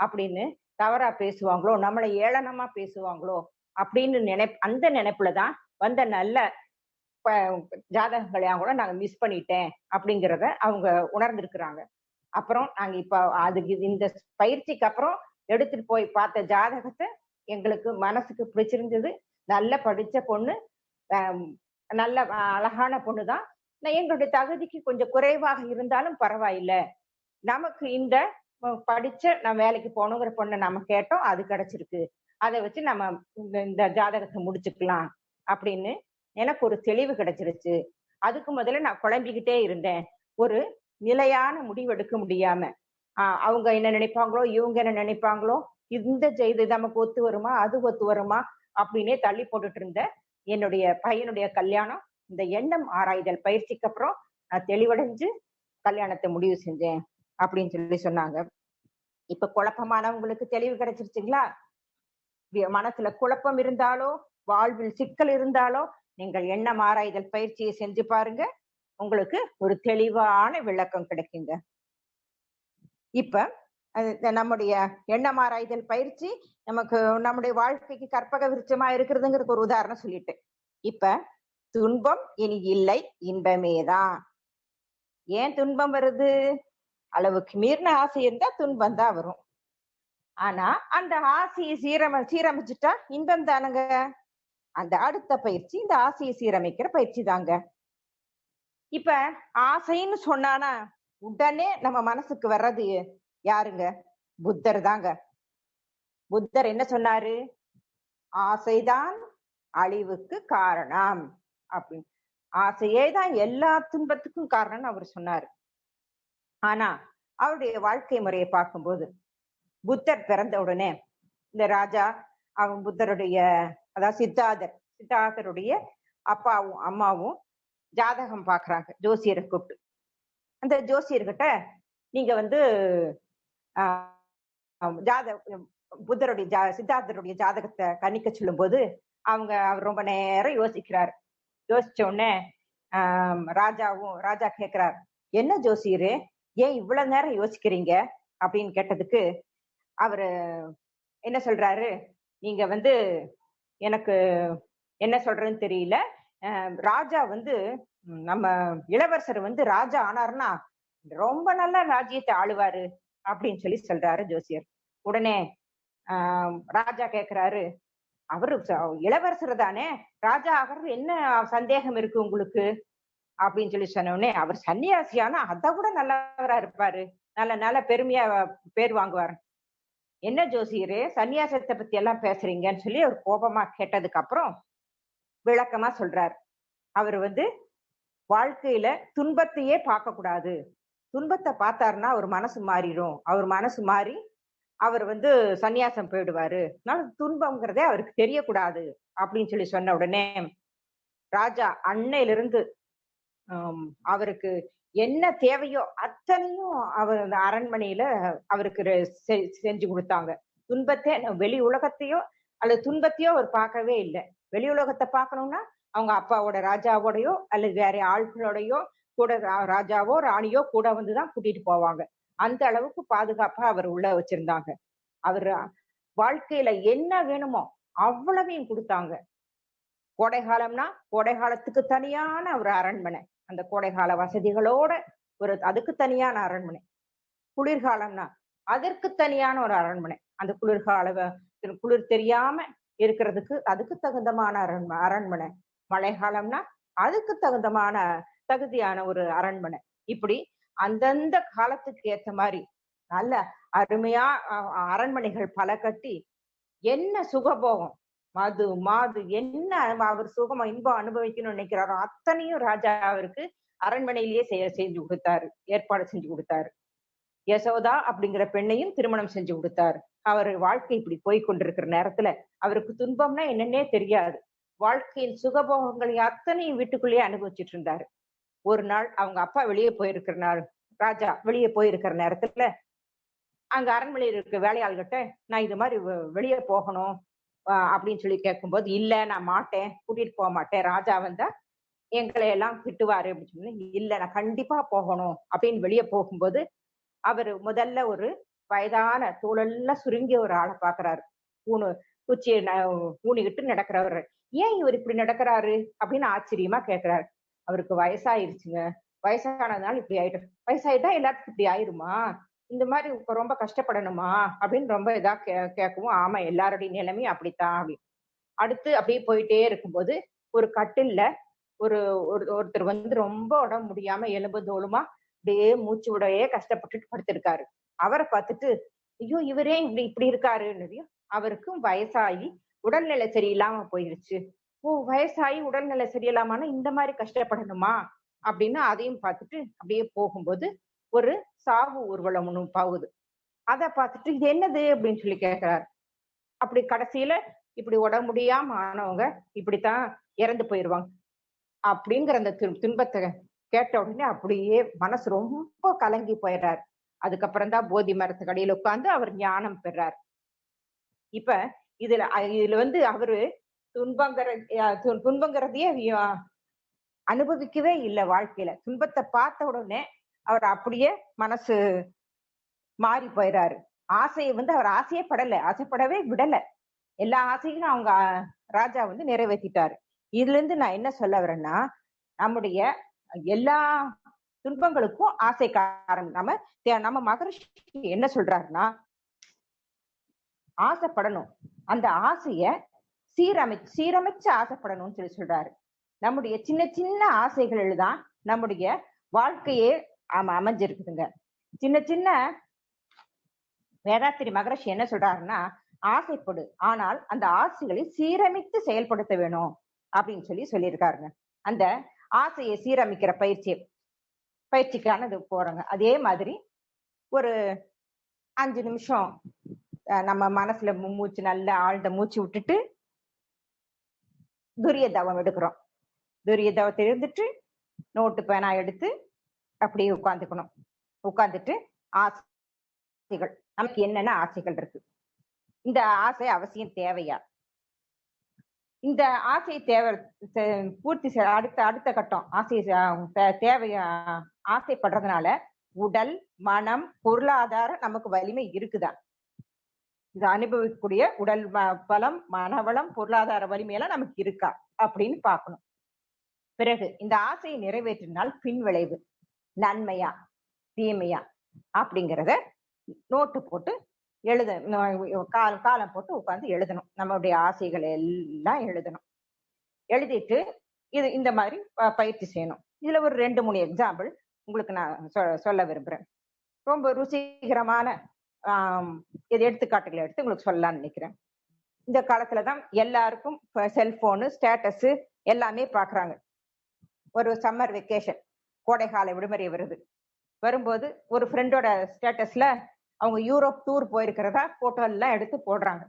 அப்படின்னு தவறா பேசுவாங்களோ, நம்மளை ஏளனமா பேசுவாங்களோ அப்படின்னு அந்த நினைப்புலதான் வந்த நல்ல ஜாதகங்களையா கூட நாங்க மிஸ் பண்ணிட்டேன் அப்படிங்கிறத அவங்க உணர்ந்திருக்கிறாங்க. அப்புறம் நாங்க இப்ப அதுக்கு இந்த பயிற்சிக்கு அப்புறம் எடுத்துட்டு போய் பார்த்த ஜாதகத்தை எங்களுக்கு மனசுக்கு பிடிச்சிருந்தது, நல்ல படிச்ச பொண்ணு, நல்ல அழகான பொண்ணுதான், எங்களுடைய தகுதிக்கு கொஞ்சம் குறைவாக இருந்தாலும் பரவாயில்ல, நமக்கு இந்த படிச்ச நான் வேலைக்கு போகணுங்கிற பொண்ணை நம்ம கேட்டோம், அது கிடைச்சிருக்கு, அதை வச்சு நம்ம இந்த ஜாதகத்தை முடிச்சுக்கலாம் அப்படின்னு எனக்கு ஒரு தெளிவு கிடைச்சிருச்சு. அதுக்கு முதல்ல நான் குழம்பிக்கிட்டே இருந்தேன். ஒரு நிலையான முடிவெடுக்க முடியாம அவங்க என்ன நினைப்பாங்களோ, இவங்க என்ன நினைப்பாங்களோ, இந்த இது நமக்கு ஒத்து வருமா, அது ஒத்து வருமா அப்படின்னே தள்ளி போட்டுட்டு இருந்த என்னுடைய பையனுடைய கல்யாணம் இந்த எண்ணம் ஆராய்தல் பயிற்சிக்கு அப்புறம் நான் தெளிவடைஞ்சு கல்யாணத்தை முடிவு செஞ்சேன் அப்படின்னு சொல்லி சொன்னாங்க. இப்ப குழப்பமானவங்களுக்கு தெளிவு கிடைச்சிருச்சுங்களா? மனசுல குழப்பம் இருந்தாலோ, வாழ்வில் சிக்கல் இருந்தாலோ, நீங்கள் எண்ணம் ஆராய்தல் பயிற்சியை செஞ்சு பாருங்க, உங்களுக்கு ஒரு தெளிவான விளக்கம் கிடைக்குங்க. இப்ப நம்முடைய எண்ணம் ஆராய்தல் பயிற்சி நமக்கு நம்முடைய வாழ்க்கைக்கு கற்பக விருட்சமா இருக்கிறதுங்கிறது ஒரு உதாரணம் சொல்லிட்டேன். இப்ப துன்பம் இனி இல்லை, இன்பமேதான். ஏன் துன்பம் வருது? அளவுக்கு மீறின ஆசை இருந்தா துன்பம் தான் வரும். ஆனா அந்த ஆசையை சீரமைச்சுட்டா இன்பம் தானுங்க. அந்த அடுத்த பயிற்சி இந்த ஆசையை சீரமைக்கிற பயிற்சி தாங்க. இப்ப ஆசைன்னு சொன்னானா உடனே நம்ம மனசுக்கு வர்றது யாருங்க? புத்தர் தாங்க. புத்தர் என்ன சொன்னாரு? ஆசைதான் அழிவுக்கு காரணம் அப்படின்னு. ஆசையே தான் எல்லா துன்பத்துக்கும் காரணம்னு அவர் சொன்னாரு. ஆனா அவருடைய வாழ்க்கை முறையை பார்க்கும்போது புத்தர் பிறந்த உடனே இந்த ராஜா அவன் புத்தருடைய அதாவது சித்தார்த்தருடைய அப்பாவும் அம்மாவும் ஜாதகம் பாக்குறாங்க ஜோசியரை கூப்பிட்டு. அந்த ஜோசியர்கிட்ட நீங்க புத்தருடைய சித்தார்த்தருடைய ஜாதகத்தை கணிக்க சொல்லும் போது அவர் ரொம்ப நேரம் யோசிக்கிறார். யோசிச்ச உடனே ராஜா கேட்கிறார், என்ன ஜோசியரு ஏன் இவ்வளவு நேரம் யோசிக்கிறீங்க அப்படின்னு கேட்டதுக்கு அவரு என்ன சொல்றாரு, நீங்க எனக்கு என்ன சொல்றதுன்னு தெரியல, ராஜா நம்ம இளவரசர் ராஜா ஆனாருன்னா ரொம்ப நல்லா ராஜ்யத்தை ஆளுவாரு அப்படின்னு சொல்லி சொல்றாரு ஜோசியர். உடனே ராஜா கேக்குறாரு, அவரு இளவரசர் தானே, ராஜா ஆகிறது என்ன சந்தேகம் இருக்கு உங்களுக்கு அப்படின்னு சொல்லி சொன்ன உடனே அவர் சன்னியாசியானா அதை விட நல்லவரா இருப்பாரு, நல்ல பெருமையா பேர் வாங்குவாரு. என்ன ஜோசியரு சன்னியாசத்தை பத்தி எல்லாம் பேசுறீங்கன்னு சொல்லி அவர் கோபமா கேட்டதுக்கு அப்புறம் விளக்கமா சொல்றாரு. அவர் வாழ்க்கையில துன்பத்தையே பார்க்க கூடாது, துன்பத்தை பார்த்தாருன்னா அவர் மனசு மாறிடும், அவர் மனசு மாறி அவர் சன்னியாசம் போயிடுவாரு, அதனால துன்பம்ங்கிறதே அவருக்கு தெரியக்கூடாது அப்படின்னு சொல்லி சொன்ன உடனே ராஜா அன்னையிலிருந்து அவருக்கு என்ன தேவையோ அத்தனையும் அவர் அந்த அரண்மனையில அவருக்கு செஞ்சு கொடுத்தாங்க. துன்பத்தை வெளி உலகத்தையோ அல்லது துன்பத்தையோ அவர் பார்க்கவே இல்லை. வெளி உலகத்தை பார்க்கணும்னா அவங்க அப்பாவோட ராஜாவோடையோ அல்லது வேற ஆட்களோடையோ கூட ராஜாவோ ராணியோ கூட வந்துதான் கூட்டிட்டு போவாங்க. அந்த அளவுக்கு பாதுகாப்பா அவர் உள்ள வச்சிருந்தாங்க. அவர் வாழ்க்கையில என்ன வேணுமோ அவ்வளவையும் கொடுத்தாங்க. கோடை காலம்னா கோடை காலத்துக்கு தனியான ஒரு அரண்மனை, அந்த கோடைகால வசதிகளோட அதுக்கு தனியான அரண்மனை. குளிர்காலம்னா அதற்கு தனியான ஒரு அரண்மனை, அந்த குளிர் தெரியாம இருக்கிறதுக்கு அதுக்கு தகுந்தமான அரண்மனை. மழை காலம்னா அதுக்கு தகுதியான ஒரு அரண்மனை. இப்படி அந்தந்த காலத்துக்கு ஏற்ற மாதிரி நல்ல அருமையா அரண்மனைகள் பல கட்டி என்ன சுகபோகம் மாது என்ன அவர் சுகமா இன்பம் அனுபவிக்கணும்னு நினைக்கிறாரோ அத்தனையும் ராஜா அவருக்கு அரண்மனையிலேயே செஞ்சு கொடுத்தாரு, ஏற்பாடு செஞ்சு கொடுத்தாரு. யசோதா அப்படிங்கிற பெண்ணையும் திருமணம் செஞ்சு கொடுத்தாரு. அவர் வாழ்க்கை இப்படி போய் கொண்டிருக்கிற நேரத்துல அவருக்கு துன்பம்னா என்னன்னே தெரியாது. வாழ்க்கையின் சுகபோகங்களை அத்தனையும் வீட்டுக்குள்ளேயே அனுபவிச்சுட்டு இருந்தாரு. ஒரு நாள் அவங்க அப்பா வெளியே போயிருக்கிற நாள், ராஜா வெளியே போயிருக்கிற நேரத்துல அங்க அரண்மனையில் இருக்க வேலையாள்கிட்ட நான் இது மாதிரி வெளியே போகணும் அப்படின்னு சொல்லி கேட்கும்போது, இல்ல நான் மாட்டேன், கூட்டிட்டு போக மாட்டேன், ராஜா வந்தா எங்களை எல்லாம் திட்டுவாரு அப்படின்னு சொல்லி, இல்ல நான் கண்டிப்பா போகணும் அப்படின்னு வெளியே போகும்போது அவரு முதல்ல ஒரு வயதான தோளெல்லாம் சுருங்கிய ஒரு ஆளை பாக்குறாரு. குச்சியை ஊனிக்கிட்டு நடக்கிறவர். ஏன் இவர் இப்படி நடக்கிறாரு அப்படின்னு ஆச்சரியமா கேட்கிறாரு. அவருக்கு வயசாயிருச்சுங்க, வயசானதுனால இப்படி ஆயிடும். வயசாயிட்டா எல்லாத்துக்கும் இப்படி ஆயிருமா, இந்த மாதிரி ரொம்ப கஷ்டப்படணுமா அப்படின்னு ரொம்ப இதா கேட்கவும், ஆமா எல்லாருடைய நிலைமையும் அப்படித்தான் அப்படின்னு. அடுத்து அப்படியே போயிட்டே இருக்கும்போது ஒரு கட்டில்ல ஒருத்தர் வந்து ரொம்ப உடம்பு முடியாம எலும்பு தோலுமா அப்படியே மூச்சு விடையே கஷ்டப்பட்டுட்டு படுத்திருக்காரு. அவரை பார்த்துட்டு ஐயோ இவரே இப்படி இருக்காருன்னு. அவருக்கும் வயசாகி உடல்நிலை சரியில்லாம போயிருச்சு. ஓ வயசாகி உடல்நிலை சரியில்லாமனா இந்த மாதிரி கஷ்டப்படணுமா அப்படின்னு அதையும் பார்த்துட்டு அப்படியே போகும்போது ஒரு சாவு ஊர்வலம் ஒண்ணு போகுது. அதை பார்த்துட்டு இது என்னது அப்படின்னு சொல்லி கேட்கிறாரு. அப்படி கடைசியில இப்படி உடம்பு முடியாம ஆனவங்க இப்படித்தான் இறந்து போயிருவாங்க அப்படிங்கிற அந்த துன்பத்தை கேட்ட உடனே அப்படியே மனசு ரொம்ப கலங்கி போயிடுறாரு. அதுக்கப்புறம் தான் போதி மரத்துக்கு அடியில உட்கார்ந்து அவர் ஞானம் பெறார். இப்ப இதுல வந்து அவரு துன்பங்கிறதையே அனுபவிக்கவே இல்லை வாழ்க்கையில. துன்பத்தை பார்த்த உடனே அவர் அப்படியே மனசு மாறி போயிறாரு. ஆசையை வந்து அவர் ஆசையே படல, ஆசைப்படவே விடல. எல்லா ஆசையும் அவங்க ராஜா வந்து நிறைவேற்றிட்டாரு. இதுல இருந்து நான் என்ன சொல்ல வரேன்னா, நம்முடைய எல்லா துன்பங்களுக்கும் ஆசை காரணம். நம்ம மகரிஷி என்ன சொல்றாருன்னா, ஆசைப்படணும், அந்த ஆசைய சீரமைச்சு ஆசைப்படணும்னு சொல்லி சொல்றாரு. நம்முடைய சின்ன சின்ன ஆசைகள் தான் நம்முடைய வாழ்க்கையே அமைஞ்சிருக்குதுங்க. சின்ன சின்ன வேதாத்திரி மகரிஷி என்ன சொல்றாருன்னா, ஆசைப்படு, ஆனால் அந்த ஆசைகளை சீரமைத்து செயல்படுத்த வேணும் அப்படின்னு சொல்லியிருக்காருங்க. அந்த ஆசையை சீரமைக்கிற பயிற்சிக்கானது போறோங்க. அதே மாதிரி ஒரு 5 நிமிஷம் நம்ம மனசுல மூச்சு நல்ல ஆழ்ந்த மூச்சு விட்டுட்டு துரிய தவம் எடுக்கிறோம். துரிய தவத்தை இருந்துட்டு நோட்டு பேனா எடுத்து அப்படியே உட்கார்ந்துக்கணும். உட்கார்ந்துட்டு ஆசைகள், நமக்கு என்னென்ன ஆசைகள் இருக்கு, இந்த ஆசை அவசியம் தேவையா, இந்த ஆசை பூர்த்தி அடுத்த கட்டம் ஆசை தேவையா, ஆசைப்படுறதுனால உடல் மனம் பொருளாதாரம் நமக்கு வலிமை இருக்குதா, இது அனுபவிக்கக்கூடிய உடல் பலம் மனவளம் பொருளாதார வலிமையெல்லாம் நமக்கு இருக்கா அப்படின்னு பார்க்கணும். பிறகு இந்த ஆசையை நிறைவேற்றினால் பின் விளைவு நன்மையா தீமையா அப்படிங்கிறத நோட்டு போட்டு காலம் போட்டு உட்கார்ந்து எழுதணும். நம்மளுடைய ஆசைகளை எல்லாம் எழுதணும். எழுதிட்டு இந்த மாதிரி பயிற்சி செய்யணும். இதுல ஒரு 2-3 எக்ஸாம்பிள் உங்களுக்கு நான் சொல்ல விரும்புறேன். ரொம்ப ருசிகரமான எடுத்துக்காட்டுகளை எடுத்து உங்களுக்கு சொல்லலாம்னு நினைக்கிறேன். இந்த காலத்துலதான் எல்லாருக்கும் செல்போனு ஸ்டேட்டஸ் எல்லாமே பாக்குறாங்க. ஒரு சம்மர் வெக்கேஷன் கோடைகால விடுமுறை வரும்போது ஒரு ஃப்ரெண்டோட ஸ்டேட்டஸ்ல அவங்க யூரோப் டூர் போயிருக்கிறதா போட்டோ எல்லாம் எடுத்து போடுறாங்க.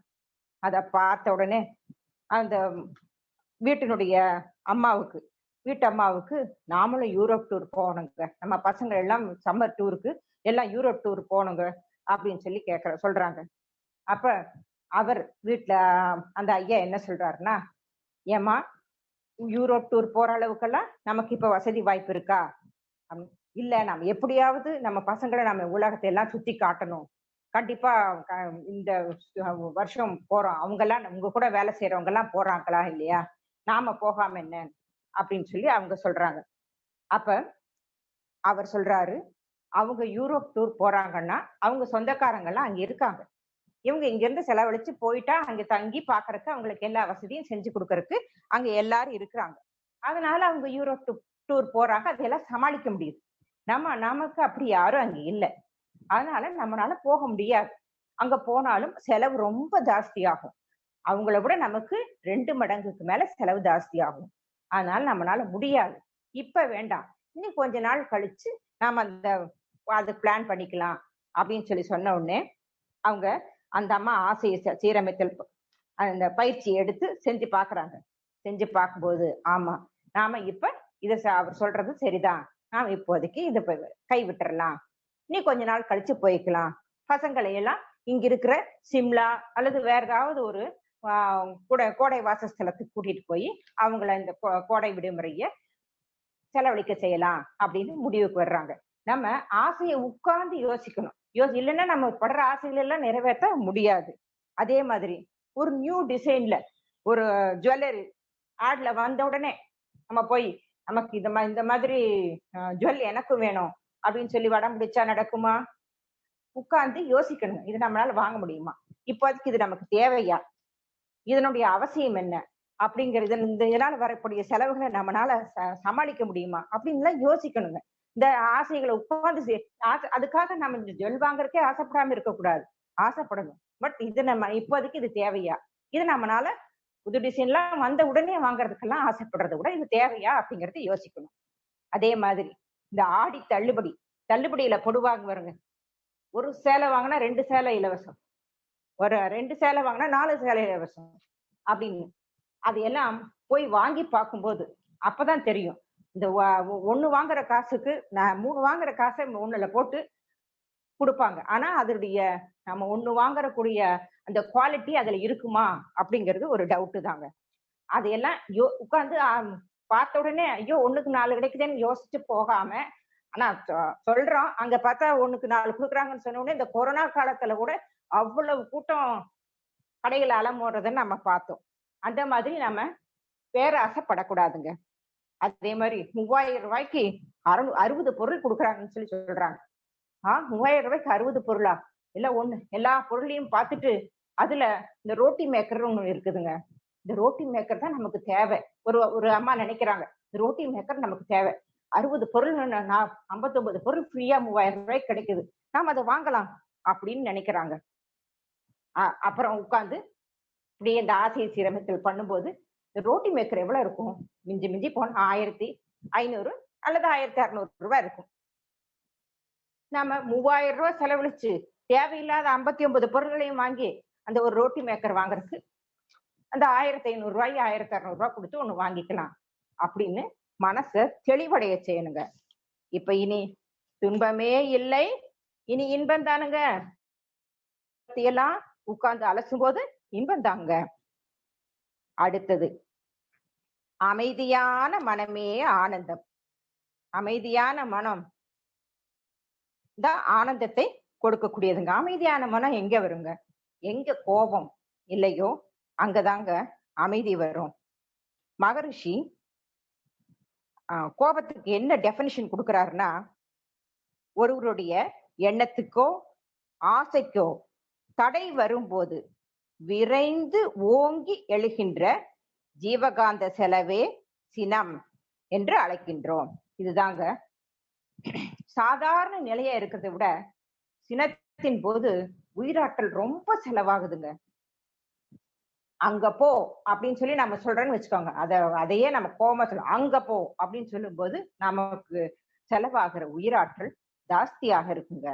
அத பார்த்த உடனே அந்த வீட்டு அம்மாவுக்கு நாமளும் யூரோப் டூர் போகணுங்க, நம்ம பசங்க எல்லாம் சம்மர் டூருக்கு எல்லாம் யூரோப் டூர் போகணுங்க அப்படின்னு சொல்றாங்க. அப்ப அவர் வீட்டுல அந்த ஐயா என்ன சொல்றாருன்னா, ஏமா யூரோப் டூர் போற அளவுக்கெல்லாம் நமக்கு இப்ப வசதி வாய்ப்பு இருக்கா? இல்ல, நம்ம எப்படியாவது நம்ம பசங்களை நம்ம உலகத்தை எல்லாம் சுத்தி காட்டணும், கண்டிப்பா இந்த வருஷம் போறோம், அவங்க எல்லாம் உங்க கூட வேலை செய்யறவங்க எல்லாம் போறாங்களா இல்லையா, நாம போகாம என்ன அப்படின்னு அவங்க சொல்றாங்க. அப்ப அவர் சொல்றாரு, அவங்க யூரோப் டூர் போறாங்கன்னா அவங்க சொந்தக்காரங்க எல்லாம் அங்க இருக்காங்க, இவங்க இங்க இருந்து செலவழிச்சு போயிட்டா அங்க தங்கி பாக்குறதுக்கு அவங்களுக்கு எல்லா வசதியும் செஞ்சு கொடுக்கறதுக்கு அங்க எல்லாரும் இருக்கிறாங்க. அதனால அவங்க யூரோப் டூர் போறாங்க, அதையெல்லாம் சமாளிக்க முடியுது. நமக்கு அப்படி யாரும் அங்க இல்லை, அதனால நம்மளால போக முடியாது. அங்க போனாலும் செலவு ரொம்ப ஜாஸ்தி ஆகும், அவங்கள விட நமக்கு 2 மடங்குக்கு மேல செலவு ஜாஸ்தி ஆகும். அதனால நம்மளால முடியாது, இப்ப வேண்டாம், இன்னும் கொஞ்ச நாள் கழிச்சு நாம அது பிளான் பண்ணிக்கலாம் அப்படின்னு சொன்ன உடனே அவங்க அந்த அம்மா ஆசையை சீரமைத்தல் அந்த பயிற்சியை எடுத்து செஞ்சு பாக்குறாங்க. செஞ்சு பார்க்கும்போது ஆமா, நாம இப்ப அவர் சொல்றது சரிதான், நாம இப்போதைக்கு இதை கை விட்டுறலாம், நீ கொஞ்ச நாள் கழிச்சு போய்க்கலாம், பசங்களை எல்லாம் இங்க இருக்கிற சிம்லா அல்லது வேற ஏதாவது ஒரு கோடை வாசஸ்தலத்துக்கு கூட்டிட்டு போய் அவங்கள இந்த கோடை விடுமுறைய செலவழிக்க செய்யலாம் அப்படின்னு முடிவுக்கு வர்றாங்க. நம்ம ஆசையை உட்கார்ந்து யோசிக்கணும். இல்லைன்னா நம்ம படுற ஆசைகள் எல்லாம் நிறைவேற்ற முடியாது. அதே மாதிரி ஒரு நியூ டிசைன்ல ஒரு ஜுவல்லரி ஆட்ல வந்த உடனே நம்ம போய் நமக்கு இந்த மாதிரி ஜுவல் எனக்கு வேணும் அப்படின்னு வடம் பிடிச்சா நடக்குமா? உட்கார்ந்து யோசிக்கணும், இது நம்மளால வாங்க முடியுமா, இப்போதைக்கு இது நமக்கு தேவையா, இதனுடைய அவசியம் என்ன, அப்படிங்கிறது, இந்த இதனால வரக்கூடிய செலவுகளை நம்மளால சமாளிக்க முடியுமா அப்படின்லாம் யோசிக்கணுங்க. இந்த ஆசைகளை உட்கார்ந்து அதுக்காக நம்ம இந்த ஜுவல் வாங்குறதுக்கே ஆசைப்படாம இருக்கக்கூடாது, ஆசைப்படணும். பட் இது நம்ம இப்போதைக்கு இது தேவையா, இது நம்மளால புது டிசைன்லாம் வந்த உடனே வாங்குறதுக்கெல்லாம் ஆசைப்படுறத விட இது தேவையா அப்படிங்கறது யோசிக்கணும். அதே மாதிரி இந்த ஆடி தள்ளுபடி, தள்ளுபடியில போடுவாங்க பாருங்க, ஒரு சேலை வாங்கினா 2 சேலை இலவசம், ஒரு 2 சேலை வாங்கினா 4 சேலை இலவசம் அப்படின்னு. அது எல்லாம் போய் வாங்கி பார்க்கும்போது அப்பதான் தெரியும். இந்த 1 வாங்குற காசுக்கு நான் 3 வாங்குற காசை 1ல போட்டு கொடுப்பாங்க. ஆனா அதனுடைய நம்ம 1 வாங்குறக்கூடிய அந்த குவாலிட்டி அதுல இருக்குமா அப்படிங்கிறது ஒரு டவுட் தாங்க. அதையெல்லாம் உட்கார்ந்து பார்த்த உடனே ஐயோ 1க்கு 4 கிடைக்குதுன்னு யோசிச்சு போகாம, ஆனா சொல்றோம் அங்க பார்த்தா 1க்கு 4 கொடுக்குறாங்கன்னு சொன்ன உடனே இந்த கொரோனா காலத்துல கூட அவ்வளவு கூட்டம் கடைகளை அலமோடுறதை நம்ம பார்த்தோம். அந்த மாதிரி நம்ம பேராசைப்படக்கூடாதுங்க. அதே மாதிரி 3000 ரூபாய்க்கு 60 பொருள் கொடுக்குறாங்கன்னு சொல்லி சொல்றாங்க. 3000 ரூபாய்க்கு 60 பொருளா? இல்ல ஒண்ணு எல்லா பொருளையும் பார்த்துட்டு அதுல இந்த ரோட்டி மேக்கர் ஒண்ணு இருக்குதுங்க. இந்த ரோட்டி மேக்கர் தான் நமக்கு தேவை. ஒரு அம்மா நினைக்கிறாங்க இந்த ரோட்டி மேக்கர் நமக்கு தேவை. 60 பொருள் 59 பொருள் ஃப்ரீயா 3000 ரூபாய்க்கு கிடைக்குது, நாம அதை வாங்கலாம் அப்படின்னு நினைக்கிறாங்க. அப்புறம் உட்கார்ந்து இப்படியே இந்த ஆசை சிரமத்தில் பண்ணும்போது இந்த ரோட்டி மேக்கர் எவ்வளவு இருக்கும்? மிஞ்சி மிஞ்சி போன 1500 அல்லது 1600 ரூபாய் இருக்கும். நாம 3000 ரூபாய் செலவழிச்சு தேவையில்லாத 59 பொருள்களையும் வாங்கி அந்த ஒரு ரோட்டி மேக்கர் வாங்குறதுக்கு அந்த 1500 ரூபாய் 1600 ரூபாய் கொடுத்து ஒண்ணு வாங்கிக்கலாம் அப்படின்னு மனசை தெளிவடைய செய்யணுங்க. இப்ப இனி துன்பமே இல்லை, இனி இன்பம் தானுங்க. எல்லாம் உட்கார்ந்து அலசும் போது இன்பம் தாங்க. அடுத்தது அமைதியான மனமே ஆனந்தம். அமைதியான மனம் தான் ஆனந்தத்தை கொடுக்கக்கூடியதுங்க. அமைதியான மனம் எங்க வருங்க? எங்க கோபம் இல்லையோ அங்கதாங்க அமைதி வரும். மகரிஷி கோபத்துக்கு என்ன டெபினிஷன் கொடுக்கிறாருன்னா, ஒருவருடைய எண்ணத்துக்கோ ஆசைக்கோ தடை வரும்போது விரைந்து ஓங்கி எழுகின்ற ஜீவகாந்த செலவே சினம் என்று அழைக்கின்றோம். இதுதாங்க சாதாரண நிலையா இருக்கிறத விட சினத்தின் போது உயிராற்றல் ரொம்ப செலவாகுதுங்க. அங்க போ அப்படின்னு சொல்லி நம்ம சொல்றேன்னு வச்சுக்கோங்க, அதையே நம்ம கோபமா சொல்ல அங்க போ அப்படின்னு சொல்லும் போது நமக்கு செலவாகிற உயிராற்றல் ஜாஸ்தியாக இருக்குங்க.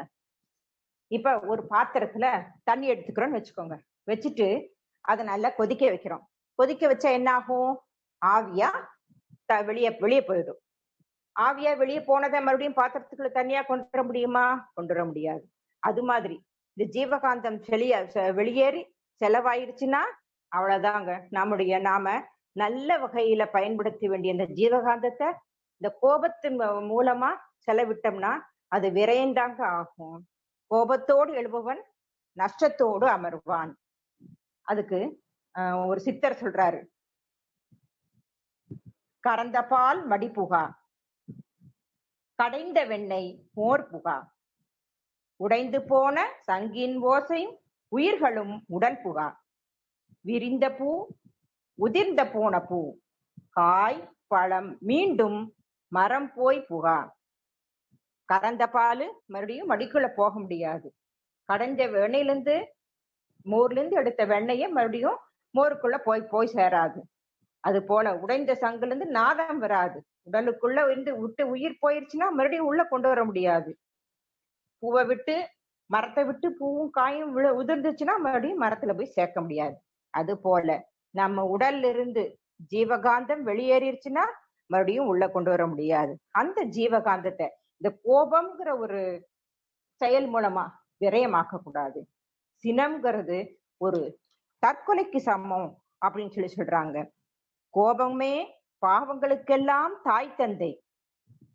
இப்ப ஒரு பாத்திரத்துல தண்ணி எடுத்துக்கிறோம்னு வச்சுக்கோங்க, வச்சுட்டு அதை நல்லா கொதிக்க வைக்கிறோம். கொதிக்க வச்சா என்ன ஆகும்? ஆவியா வெளியே போயிடும். ஆவியா வெளியே போனதை மறுபடியும் பாத்திரத்துக்குள்ள தண்ணியா கொண்டு வர முடியுமா? கொண்டு வர முடியாது. அது மாதிரி இந்த ஜீவகாந்தம் வெளியேறி செலவாயிருச்சுன்னா அவ்வளவுதாங்க. நாம நல்ல வகையில பயன்படுத்த வேண்டிய இந்த ஜீவகாந்தத்தை இந்த கோபத்தின் மூலமா செலவிட்டோம்னா அது விரைந்தாங்க ஆகும். கோபத்தோடு எழுபவன் நஷ்டத்தோடு அமர்வான். அதுக்கு ஒரு சித்தர் சொல்றாரு, கறந்த பால் மடி புகா, கடைந்த வெண்ணெய் மோர் புகா, உடைந்து போன சங்கின் ஓசையும் உயிர்களும் உடல் புகா, விரிந்த பூ உதிர்ந்த போன பூ, காய் பழம் மீண்டும் மரம் போய் புகா. கறந்த பால் மறுபடியும் மடிக்குள்ள போக முடியாது. கடைஞ்ச வெண்ணெயிலிருந்து மோர்ல இருந்து எடுத்த வெண்ணெய மறுபடியும் மோருக்குள்ள போய் சேராது. அது போல உடைந்த சங்குல இருந்து நாதம் வராது. உடலுக்குள்ள இருந்து விட்டு உயிர் போயிருச்சுன்னா மறுபடியும் உள்ள கொண்டு வர முடியாது. பூவை விட்டு மரத்தை விட்டு பூவும் காயும் உதிர்ந்துச்சுன்னா மறுபடியும் மரத்துல போய் சேர்க்க முடியாது. அது போல நம்ம உடல்ல இருந்து ஜீவகாந்தம் வெளியேறிடுச்சுன்னா மறுபடியும் உள்ள கொண்டு வர முடியாது. அந்த ஜீவகாந்தத்தை இந்த கோபம்ங்கிற ஒரு செயல் மூலமா விரயமாக்க கூடாது. சினம்ங்கிறது ஒரு தற்கொலைக்கு சமம் அப்படின்னு சொல்லி சொல்றாங்க. கோபமே பாவங்களுக்கெல்லாம் தாய் தந்தை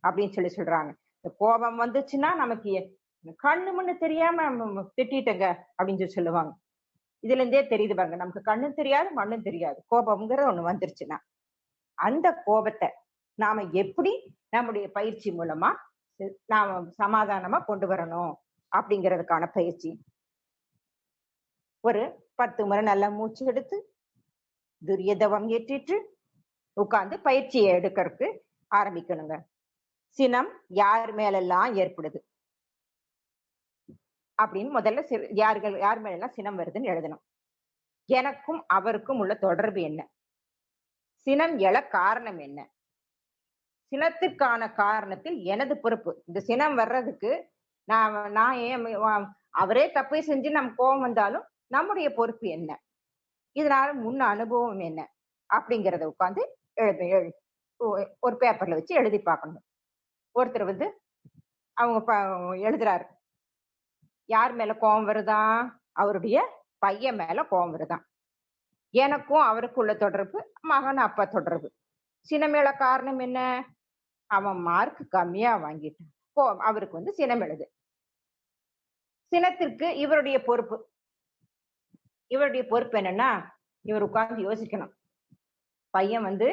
அப்படின்னு சொல்லி சொல்றாங்க. இந்த கோபம் வந்துச்சுன்னா நமக்கு கண்ணு மண்ணு தெரியாம திட்டங்க அப்படின்னு சொல்லி சொல்லுவாங்க. இதுல இருந்தே தெரியுது பாருங்க, நமக்கு கண்ணும் தெரியாது மண்ணும் தெரியாது, கோபம்ங்கிற ஒண்ணு வந்துருச்சுன்னா அந்த கோபத்தை நாம எப்படி நம்முடைய பயிற்சி மூலமா நாம சமாதானமா கொண்டு வரணும் அப்படிங்கிறதுக்கான பயிற்சி. ஒரு 10 முறை நல்லா மூச்சு எடுத்து துரியதவம் ஏற்றிட்டு உட்கார்ந்து பயிற்சியை எடுக்கிறதுக்கு ஆரம்பிக்கணுங்க. சினம் யார் மேலெல்லாம் ஏற்படுது அப்படின்னு முதல்ல யார் மேலெல்லாம் சினம் வருதுன்னு எழுதணும். எனக்கும் அவருக்கும் உள்ள தொடர்பு என்ன, சினம் எழ காரணம் என்ன, சினத்துக்கான காரணத்தில் எனது பொறுப்பு. இந்த சினம் வர்றதுக்கு நான் ஏன் அவரே தப்பை செஞ்சு நம்ம கோபம் வந்தாலும் நம்முடைய பொறுப்பு என்ன, இதனால முன்ன அனுபவம் என்ன அப்படிங்கிறத உட்காந்து ஒரு பேப்பர்ல வச்சு எழுதி பார்க்கணும். ஒருத்தர் வந்து அவங்க எழுதுறாரு, யார் மேல கோபம் வருதான், அவருடைய பையன் மேல கோபம் வருதான். எனக்கும் அவருக்கு உள்ள தொடர்பு மகன் அப்பா தொடர்பு. சினமேள காரணம் என்ன, அவன் மார்க் கம்மியா வாங்கிட்டான், அவருக்கு வந்து சினம் எழுது. சினத்திற்கு இவருடைய பொறுப்பு என்னன்னா, இவர் உட்கார்ந்து யோசிக்கணும். பையன் வந்து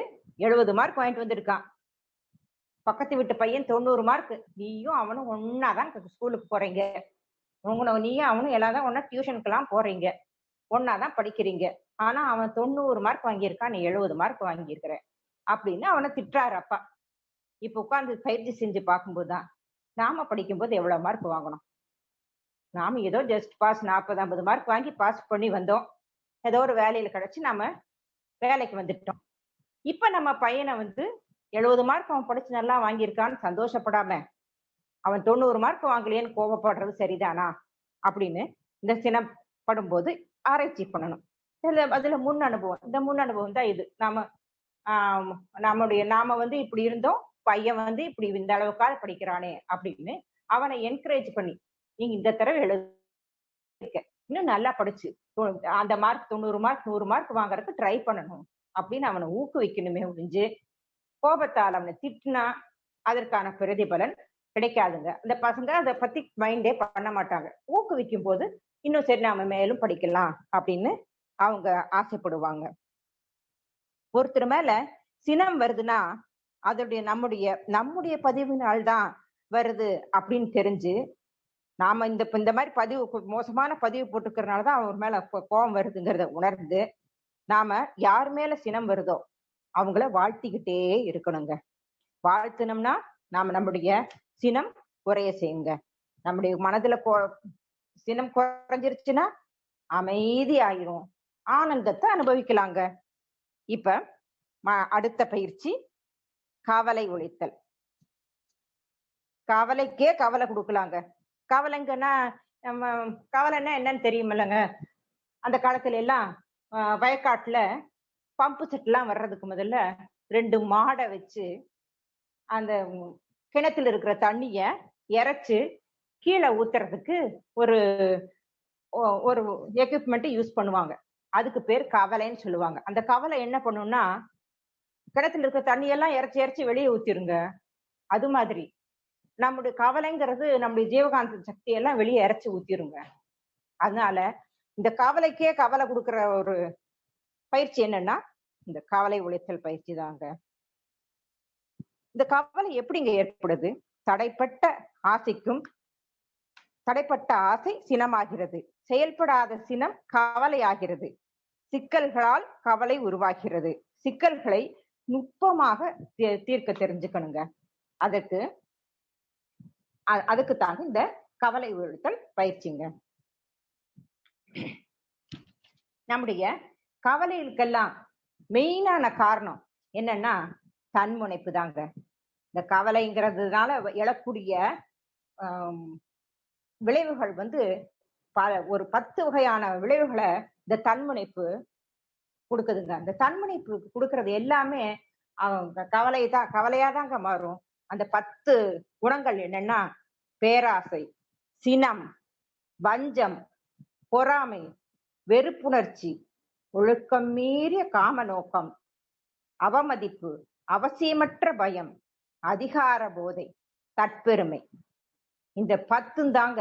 70 மார்க் வாங்கிட்டு வந்திருக்கான், பக்கத்து வீட்டு பையன் 90 மார்க், நீயும் அவனும் ஒன்னாதான் ஸ்கூலுக்கு போறீங்க, நீயும் அவனும் எல்லாரும் ஒன்னா டியூஷனுக்கு போறீங்க, ஒன்னாதான் படிக்கிறீங்க, ஆனா அவன் 90 மார்க் வாங்கியிருக்கான், நீ 70 மார்க் வாங்கியிருக்கிற அப்படின்னு அவனை திட்டுறாரு அப்பா. இப்ப உட்கார்ந்து பயிற்சி செஞ்சு பார்க்கும்போதுதான் நாம படிக்கும்போது எவ்வளவு மார்க் வாங்கணும், நாம ஏதோ ஜஸ்ட் பாஸ் 40-50 மார்க் வாங்கி பாஸ் பண்ணி வந்தோம், ஏதோ ஒரு வேலையில கிடைச்சு நாம வேலைக்கு வந்துட்டோம். இப்ப நம்ம பையனை வந்து 70 மார்க் அவன் படிச்சு நல்லா வாங்கியிருக்கான்னு சந்தோஷப்படாம அவன் 90 மார்க் வாங்கலையேன்னு கோபப்படுறது சரிதானா அப்படின்னு இந்த சினப்படும் போது ஆராய்ச்சி பண்ணணும். அதுல முன் அனுபவம், இந்த முன் அனுபவம் தான் இது. நாம வந்து இப்படி இருந்தோம், பையன் வந்து இப்படி இந்த அளவுக்காக படிக்கிறானே அப்படின்னு அவனை என்கரேஜ் பண்ணி, நீங்க இந்த தடவை எழுத இன்னும் நல்லா படிச்சு அந்த மார்க் 90 மார்க் 100 மார்க் வாங்குறதுக்கு ட்ரை பண்ணணும் அப்படின்னு அவனை ஊக்குவிக்கணுமே ஒழிஞ்சு கோபத்தால் அவனை திட்டினா அதற்கான பிரதிபலன் கிடைக்காதுங்க. அந்த பசங்க அதை பத்தி மைண்டே பண்ண மாட்டாங்க. ஊக்குவிக்கும் போது இன்னும் சரி நாம மேலும் படிக்கலாம் அப்படின்னு அவங்க ஆசைப்படுவாங்க. ஒருத்தர் மேல சினம் வருதுன்னா அதோடைய நம்முடைய பதிவினால் தான் வருது அப்படின்னு தெரிஞ்சு, நாம இந்த மாதிரி மோசமான பதிவு போட்டுக்கிறதுனாலதான் அவர் மேல கோபம் வருதுங்கிறத உணர்ந்து நாம யார் மேல சினம் வருதோ அவங்கள வாழ்த்திக்கிட்டே இருக்கணுங்க. வாழ்த்தினோம்னா நாம நம்முடைய சினம் குறைய செய்யுங்க. நம்முடைய மனதுல சினம் குறைஞ்சிருச்சுன்னா அமைதி ஆயிரும், ஆனந்தத்தை அனுபவிக்கலாங்க. இப்ப அடுத்த பயிற்சி கவலை ஒழித்தல். கவலைக்கே கவலை கொடுக்கலாங்க. கவலைங்கன்னா நம்ம கவலைன்னா என்னன்னு தெரியுமில்லங்க. அந்த காலத்துல எல்லாம் வயக்காட்டுல பம்பு செட் எல்லாம் வர்றதுக்கு முதல்ல 2 மாடை வச்சு அந்த கிணத்துல இருக்கிற தண்ணிய இறைச்சு கீழே ஊத்துறதுக்கு ஒரு ஒரு எக்யூப்மெண்ட் யூஸ் பண்ணுவாங்க. அதுக்கு பேர் கவலைன்னு சொல்லுவாங்க. அந்த கவலை என்ன பண்ணும்னா கிணத்துல இருக்கிற தண்ணியெல்லாம் இறைச்சி வெளியே ஊத்திருங்க. அது மாதிரி நம்முடைய கவலைங்கிறது நம்முடைய ஜீவகாந்த சக்தி எல்லாம் வெளியே இறைச்சி ஊத்திருங்க. அதனால இந்த கவலைக்கே கவலை கொடுக்கிற ஒரு பயிற்சி என்னன்னா இந்த கவலை ஒழித்தல் பயிற்சி தாங்க. இந்த கவலை எப்படிங்க ஏற்படுது? தடைப்பட்ட ஆசை சினமாகிறது, செயல்படாத சினம் கவலை ஆகிறது, சிக்கல்களால் கவலை உருவாகிறது. சிக்கல்களை நுட்பமாக தீர்க்க தெரிஞ்சுக்கணுங்க. அதுக்கு தாங்க இந்த கவலை ஒழித்தல் பயிற்சிங்க. நம்முடைய கவலைகளுக்கெல்லாம் மெயினான காரணம் என்னன்னா தன்முனைப்பு தாங்க. இந்த கவலைங்கிறதுனால எழக்கூடிய விளைவுகள் வந்து ஒரு 10 வகையான விளைவுகளை இந்த தன்முனைப்பு கொடுக்குதுங்க. இந்த தன்முனைப்பு கொடுக்கறது எல்லாமே கவலையாதாங்க மாறும். அந்த 10 குணங்கள் என்னன்னா பேராசை, சினம், வஞ்சம், பொறாமை, வெறுப்புணர்ச்சி, ஒழுக்கம் மீறிய காம நோக்கம், அவமதிப்பு, அவசியமற்ற பயம், அதிகார போதை, தற்பெருமை. இந்த 10 தாங்க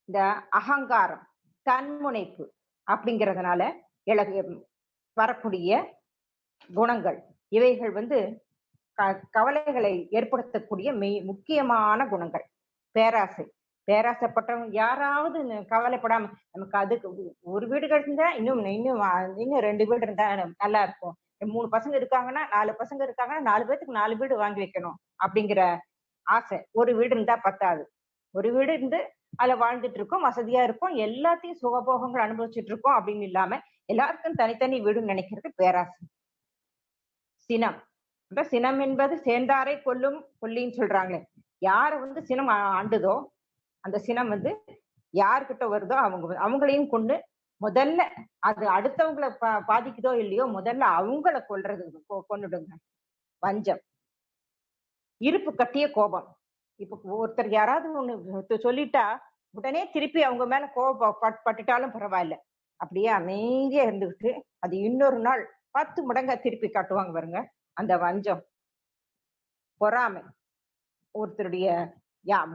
இந்த அகங்காரம், தன்முனைப்பு அப்படிங்கிறதுனால வரக்கூடிய குணங்கள். இவைகள் வந்து கவலைகளை ஏற்படுத்தக்கூடிய முக்கியமான குணங்கள். பேராசை, பேராசைப்பட்டவங்க யாராவது கவலைப்படாம நமக்கு அதுக்கு ஒரு வீடு கிடைச்சிருந்தா இன்னும் இன்னும் இன்னும் 2 வீடு இருந்தா நல்லா இருக்கும். 3 பசங்க இருக்காங்கன்னா 4 பசங்க இருக்காங்கன்னா 4 பேத்துக்கு 4 வீடு வாங்கி வைக்கணும் அப்படிங்கிற ஆசை. ஒரு வீடு இருந்தா பத்தாது. ஒரு வீடு இருந்து அதுல வாழ்ந்துட்டு இருக்கோம், வசதியா இருக்கும், எல்லாத்தையும் சுகபோகங்கள் அனுபவிச்சுட்டு இருக்கோம் அப்படின்னு இல்லாம எல்லாருக்கும் தனித்தனி வீடுன்னு நினைக்கிறது பேராசை. சினம். அந்த சினம் என்பது சேர்ந்தாரை கொல்லும் கொல்லின்னு சொல்றாங்களே. யார சினம் ஆண்டுதோ அந்த சினம் யார்கிட்ட வருதோ அவங்களையும் கொண்டு முதல்ல அது அடுத்தவங்களை பாதிக்குதோ இல்லையோ முதல்ல அவங்கள கொன்னுடுங்க. வஞ்சம். இருப்பு கட்டிய கோபம். இப்ப ஒருத்தர் யாராவது ஒண்ணு சொல்லிட்டா உடனே திருப்பி அவங்க மேல கோபப்பட்டுட்டாலும் பரவாயில்ல, அப்படியே அமைதியா இருந்துகிட்டு அது இன்னொரு நாள் 10 மடங்கா திருப்பி காட்டுவாங்க பாருங்க, அந்த வஞ்சம். பொறாமை. ஒருத்தருடைய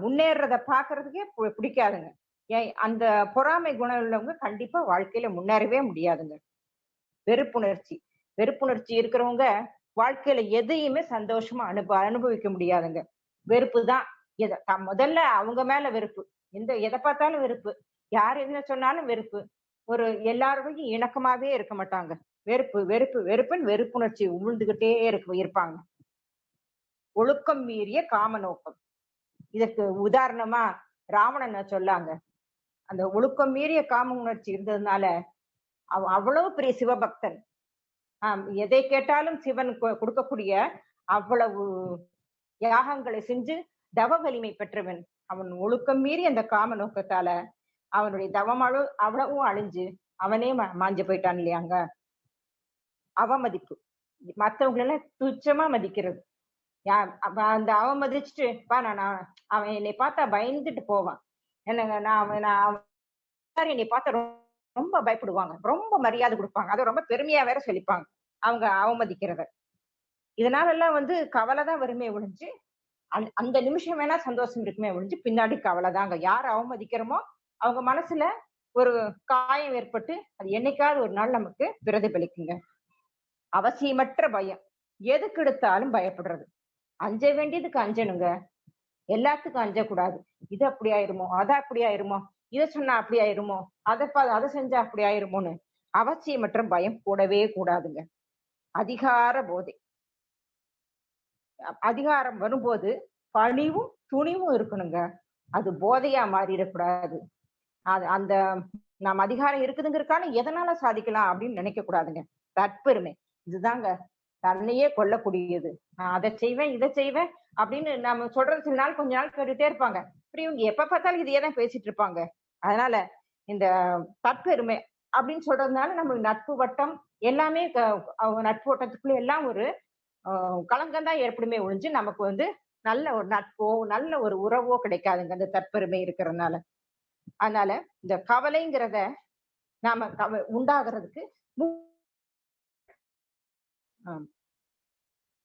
முன்னேறத பாக்குறதுக்கே பிடிக்காதுங்க. ஏன் அந்த பொறாமை குணம் உள்ளவங்க கண்டிப்பா வாழ்க்கையில முன்னேறவே முடியாதுங்க. வெறுப்புணர்ச்சி. வெறுப்புணர்ச்சி இருக்கிறவங்க வாழ்க்கையில எதையுமே சந்தோஷமா அனுபவிக்க முடியாதுங்க. வெறுப்பு தான். முதல்ல அவங்க மேல வெறுப்பு, எதை பார்த்தாலும் வெறுப்பு, யார் என்ன சொன்னாலும் வெறுப்பு, ஒரு எல்லாரோடையும் இணக்கமாவே இருக்க மாட்டாங்க. வெறுப்பு வெறுப்பு வெறுப்புன்னு வெறுப்புணர்ச்சி உமிழ்ந்துகிட்டே இருப்பாங்க. ஒழுக்கம் மீறிய காம நோக்கம். இதற்கு உதாரணமா ராவணன் சொல்லாங்க. அந்த ஒழுக்கம் மீறிய காம உணர்ச்சி இருந்ததுனால அவ்வளவு பெரிய சிவபக்தன். எதை கேட்டாலும் சிவன் கொடுக்கக்கூடிய அவ்வளவு யாகங்களை செஞ்சு தவ வலிமை பெற்றவன். அவன் ஒழுக்கம் மீறி அந்த காம நோக்கத்தால அவனுடைய தவம் அவ்வளவும் அழிஞ்சு அவனே மாஞ்சு போயிட்டான் இல்லையாங்க. அவமதிப்பு. மற்றவங்களெல்லாம் துச்சமா மதிக்கிறது. அந்த அவமதிச்சுட்டு அவன் என்னை பார்த்தா பயந்துட்டு போவான். என்னங்க என்னை பார்த்தா ரொம்ப பயப்படுவாங்க, ரொம்ப மரியாதை கொடுப்பாங்க, அதை ரொம்ப பெருமையா வேற சொல்லிப்பாங்க அவங்க அவமதிக்கிறத. இதனால எல்லாம் கவலைதான் வருமே ஒழிஞ்சு அந்த நிமிஷம் வேணா சந்தோஷம் இருக்குமே ஒழிஞ்சு பின்னாடி கவலைதாங்க. யார் அவமதிக்கிறோமோ அவங்க மனசுல ஒரு காயம் ஏற்பட்டு அது என்னைக்காவது ஒரு நாள் நமக்கு பிரதிபலிக்குங்க. அவசியமற்ற பயம். எதுக்கு எடுத்தாலும் பயப்படுறது. அஞ்ச வேண்டியதுக்கு அஞ்சனுங்க, எல்லாத்துக்கும் அஞ்சக்கூடாது. இது அப்படி ஆயிருமோ, அது அப்படி ஆயிருமோ, இதை சொன்னா அப்படி ஆயிருமோ, அதை செஞ்சா அப்படி ஆயிருமோன்னு அவசியமற்ற பயம் கூடவே கூடாதுங்க. அதிகார போதை. அதிகாரம் வரும்போது பணிவும் துணிவும் இருக்கணுங்க. அது போதையா மாறிடக்கூடாது. அந்த நாம் அதிகாரம் இருக்குதுங்கிறதுக்கான எதனால சாதிக்கலாம் அப்படின்னு நினைக்க கூடாதுங்க. தற்பெருமை. இதுதாங்க தன்னையே கொல்லக்கூடியது. நான் அதை செய்வேன் இதை செய்வேன் அப்படின்னு நம்ம சொல்றது சில நாள் கொஞ்ச நாள் கேட்டுட்டே இருப்பாங்க. அப்படி இவங்க எப்ப பார்த்தாலும் இதையே தான் பேசிட்டு இருப்பாங்க. அதனால இந்த தற்பெருமை அப்படின்னு சொல்றதுனால நம்ம நட்பு வட்டம் எல்லாமே நட்பு வட்டத்துக்குள்ள எல்லாம் ஒரு களங்கம் தான் ஏற்படுமே ஒழிஞ்சு நமக்கு நல்ல ஒரு நட்போ நல்ல ஒரு உறவோ கிடைக்காதுங்க அந்த தற்பெருமை இருக்கிறதுனால. அதனால இந்த கவலைங்கிறத நாம உண்டாகிறதுக்கு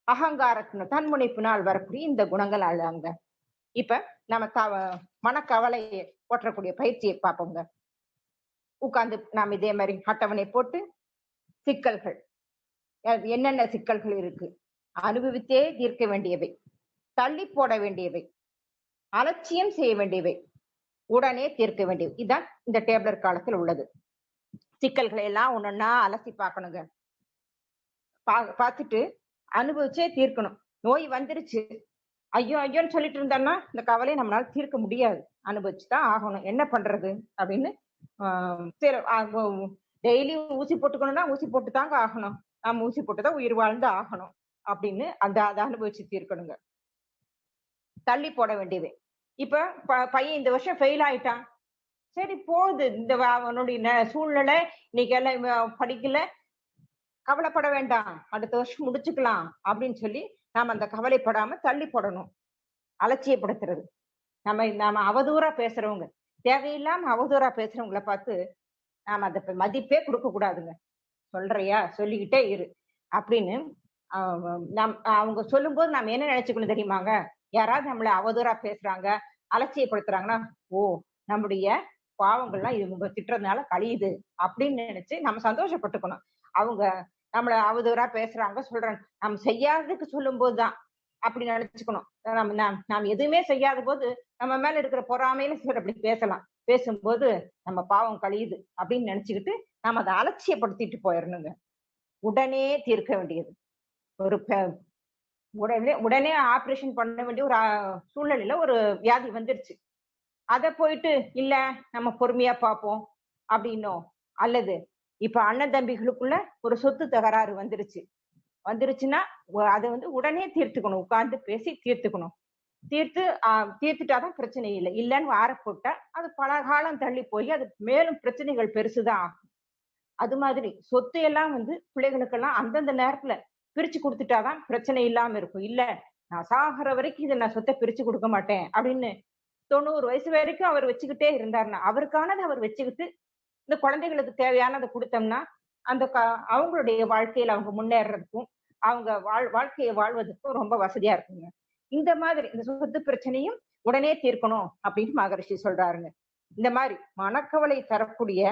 அகங்காரத்தின தன்முனைப்பினால் வரக்கூடிய இந்த குணங்கள் அழாங்க. இப்ப நம்ம மனக்கவலையை போற்றக்கூடிய பயிற்சியை பார்ப்போங்க. உட்கார்ந்து நாம் இதே மாதிரி அட்டவணை போட்டு சிக்கல்கள் என்னென்ன சிக்கல்கள் இருக்கு, அனுபவித்தே தீர்க்க வேண்டியவை, தள்ளி போட வேண்டியவை, அலட்சியம் செய்ய வேண்டியவை, உடனே தீர்க்க வேண்டியவை. இதுதான் இந்த டேப்லர் காலத்தில் உள்ளது. சிக்கல்களை எல்லாம் ஒன்னொன்னா அலசி பார்க்கணுங்க. பார்த்துட்டு அனுபவிச்சே தீர்க்கணும். நோய் வந்துருச்சு, ஐயோ ஐயோன்னு சொல்லிட்டு இருந்தோம்னா இந்த கவலையை நம்மளால தீர்க்க முடியாது. அனுபவிச்சுதான் ஆகணும். என்ன பண்றது அப்படின்னு டெய்லி ஊசி போட்டுக்கணும்னா ஊசி போட்டு தாங்க ஆகணும். நாம ஊசி போட்டுதான் உயிர் வாழ்ந்து ஆகணும் அப்படின்னு அதை அனுபவிச்சு தீர்க்கணுங்க. தள்ளி போட வேண்டியது. இப்ப பையன் இந்த வருஷம் ஃபெயில் ஆயிட்டான், சரி போகுது, இந்த அவனுடைய சூழ்நிலை, இன்னைக்கு எல்லாம் படிக்கல, கவலைப்பட வேண்டாம், அடுத்த வருஷம் முடிச்சுக்கலாம் அப்படின்னு சொல்லி நாம அந்த கவலைப்படாம தள்ளி போடணும். அலட்சியப்படுத்துறது. நாம அவதூறா பேசுறவங்க, தேவையில்லாம அவதூறா பேசுறவங்களை பார்த்து நாம அதை மதிப்பே கொடுக்க கூடாதுங்க. சொல்றியா, சொல்லிக்கிட்டே இரு அப்படின்னு அவங்க சொல்லும் போது நாம என்ன நினைச்சுக்கணும் தெரியுமாங்க? யாராவது நம்மளை அவதூறா பேசுறாங்க, அலட்சியப்படுத்துறாங்கன்னா, ஓ நம்முடைய பாவங்கள்லாம் இவங்க திட்டுறதுனால கழியுது அப்படின்னு நினைச்சு நம்ம சந்தோஷப்பட்டுக்கணும். அவங்க நம்மள அவதூறா பேசுறாங்க சொல்றாங்க, நம்ம செய்யாததுக்கு சொல்லும் போதுதான் அப்படி நினைச்சுக்கணும். நாம் எதுவுமே செய்யாத போது நம்ம மேல இருக்கிற பொறாமையில சிலர் அப்படி பேசலாம். பேசும்போது நம்ம பாவம் கழியுது அப்படின்னு நினைச்சுக்கிட்டு நாம அதை அலட்சியப்படுத்திட்டு போயிடணுங்க. உடனே தீர்க்க வேண்டியது. ஒரு உடனே உடனே ஆபரேஷன் பண்ண வேண்டிய ஒரு சூழ்நிலையில ஒரு வியாதி வந்துருச்சு. அத போயிட்டு இல்ல நம்ம பொறுமையா பார்ப்போம் அப்படின்னோ, அல்லது இப்ப அண்ணன் தம்பிகளுக்குள்ள ஒரு சொத்து தகராறு வந்துருச்சுன்னா அதை உடனே தீர்த்துக்கணும். உட்கார்ந்து பேசி தீர்த்துக்கணும். தீர்த்துட்டாதான் பிரச்சனை இல்லை. இல்லைன்னு வார போட்டா அது பல காலம் தள்ளி போய் அது மேலும் பிரச்சனைகள் பெருசுதான் ஆகும். அது மாதிரி சொத்து எல்லாம் பிள்ளைகளுக்கெல்லாம் அந்தந்த நேரத்துல பிரிச்சு கொடுத்துட்டாதான் பிரச்சனை இல்லாம இருக்கும். இல்ல நான் சாகிற வரைக்கும் இதை நான் சொத்தை பிரிச்சு கொடுக்க மாட்டேன் அப்படின்னு 90 வயசு வரைக்கும் அவர் வச்சுக்கிட்டே இருந்தாருன்னா அவருக்கானதை அவர் வச்சுக்கிட்டு இந்த குழந்தைகளுக்கு தேவையானதை கொடுத்தோம்னா அந்த அவங்களுடைய வாழ்க்கையில அவங்க முன்னேறதுக்கும் அவங்க வாழ்க்கையை வாழ்வதற்கும் ரொம்ப வசதியா இருக்குங்க. இந்த மாதிரி இந்த சொத்து பிரச்சனையும் உடனே தீர்க்கணும் அப்படின்னு மகரிஷி சொல்றாருங்க. இந்த மாதிரி மனக்கவலை தரக்கூடிய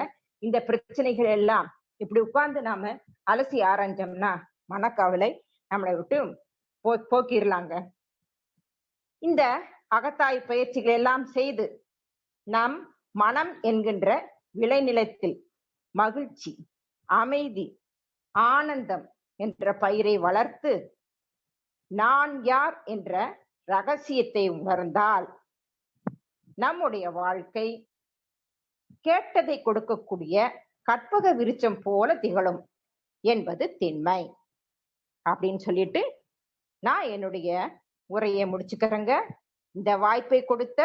இந்த பிரச்சனைகள் எல்லாம் இப்படி உட்கார்ந்து நாம அலசி ஆராய்ஞ்சோம்னா மனக்கவலை நம்மளை விட்டு போக்கிடலாங்க. இந்த அகத்தாய் பயிற்சிகள் எல்லாம் செய்து நம் மனம் என்கின்ற விளைநிலத்தில் மகிழ்ச்சி, அமைதி, ஆனந்தம் என்ற பயிரை வளர்த்து நான் யார் என்ற ரகசியத்தை உணர்ந்தால் நம்முடைய வாழ்க்கை கேட்டதை கொடுக்கக்கூடிய கற்பக விருட்சம் போல திகழும் என்பது திண்மை அப்படின்னு சொல்லிட்டு நான் என்னுடைய உரையை முடிச்சுக்கிறேங்க. இந்த வாய்ப்பை கொடுத்த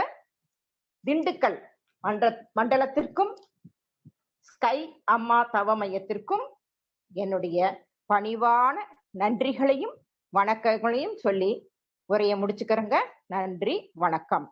திண்டுக்கல் மண்டலத்திற்கும் ஸ்கை அம்மா தவ மையத்திற்கும் என்னுடைய பணிவான நன்றிகளையும் வணக்கங்களையும் சொல்லி உரையை முடிச்சுக்கிறேங்க. நன்றி, வணக்கம்.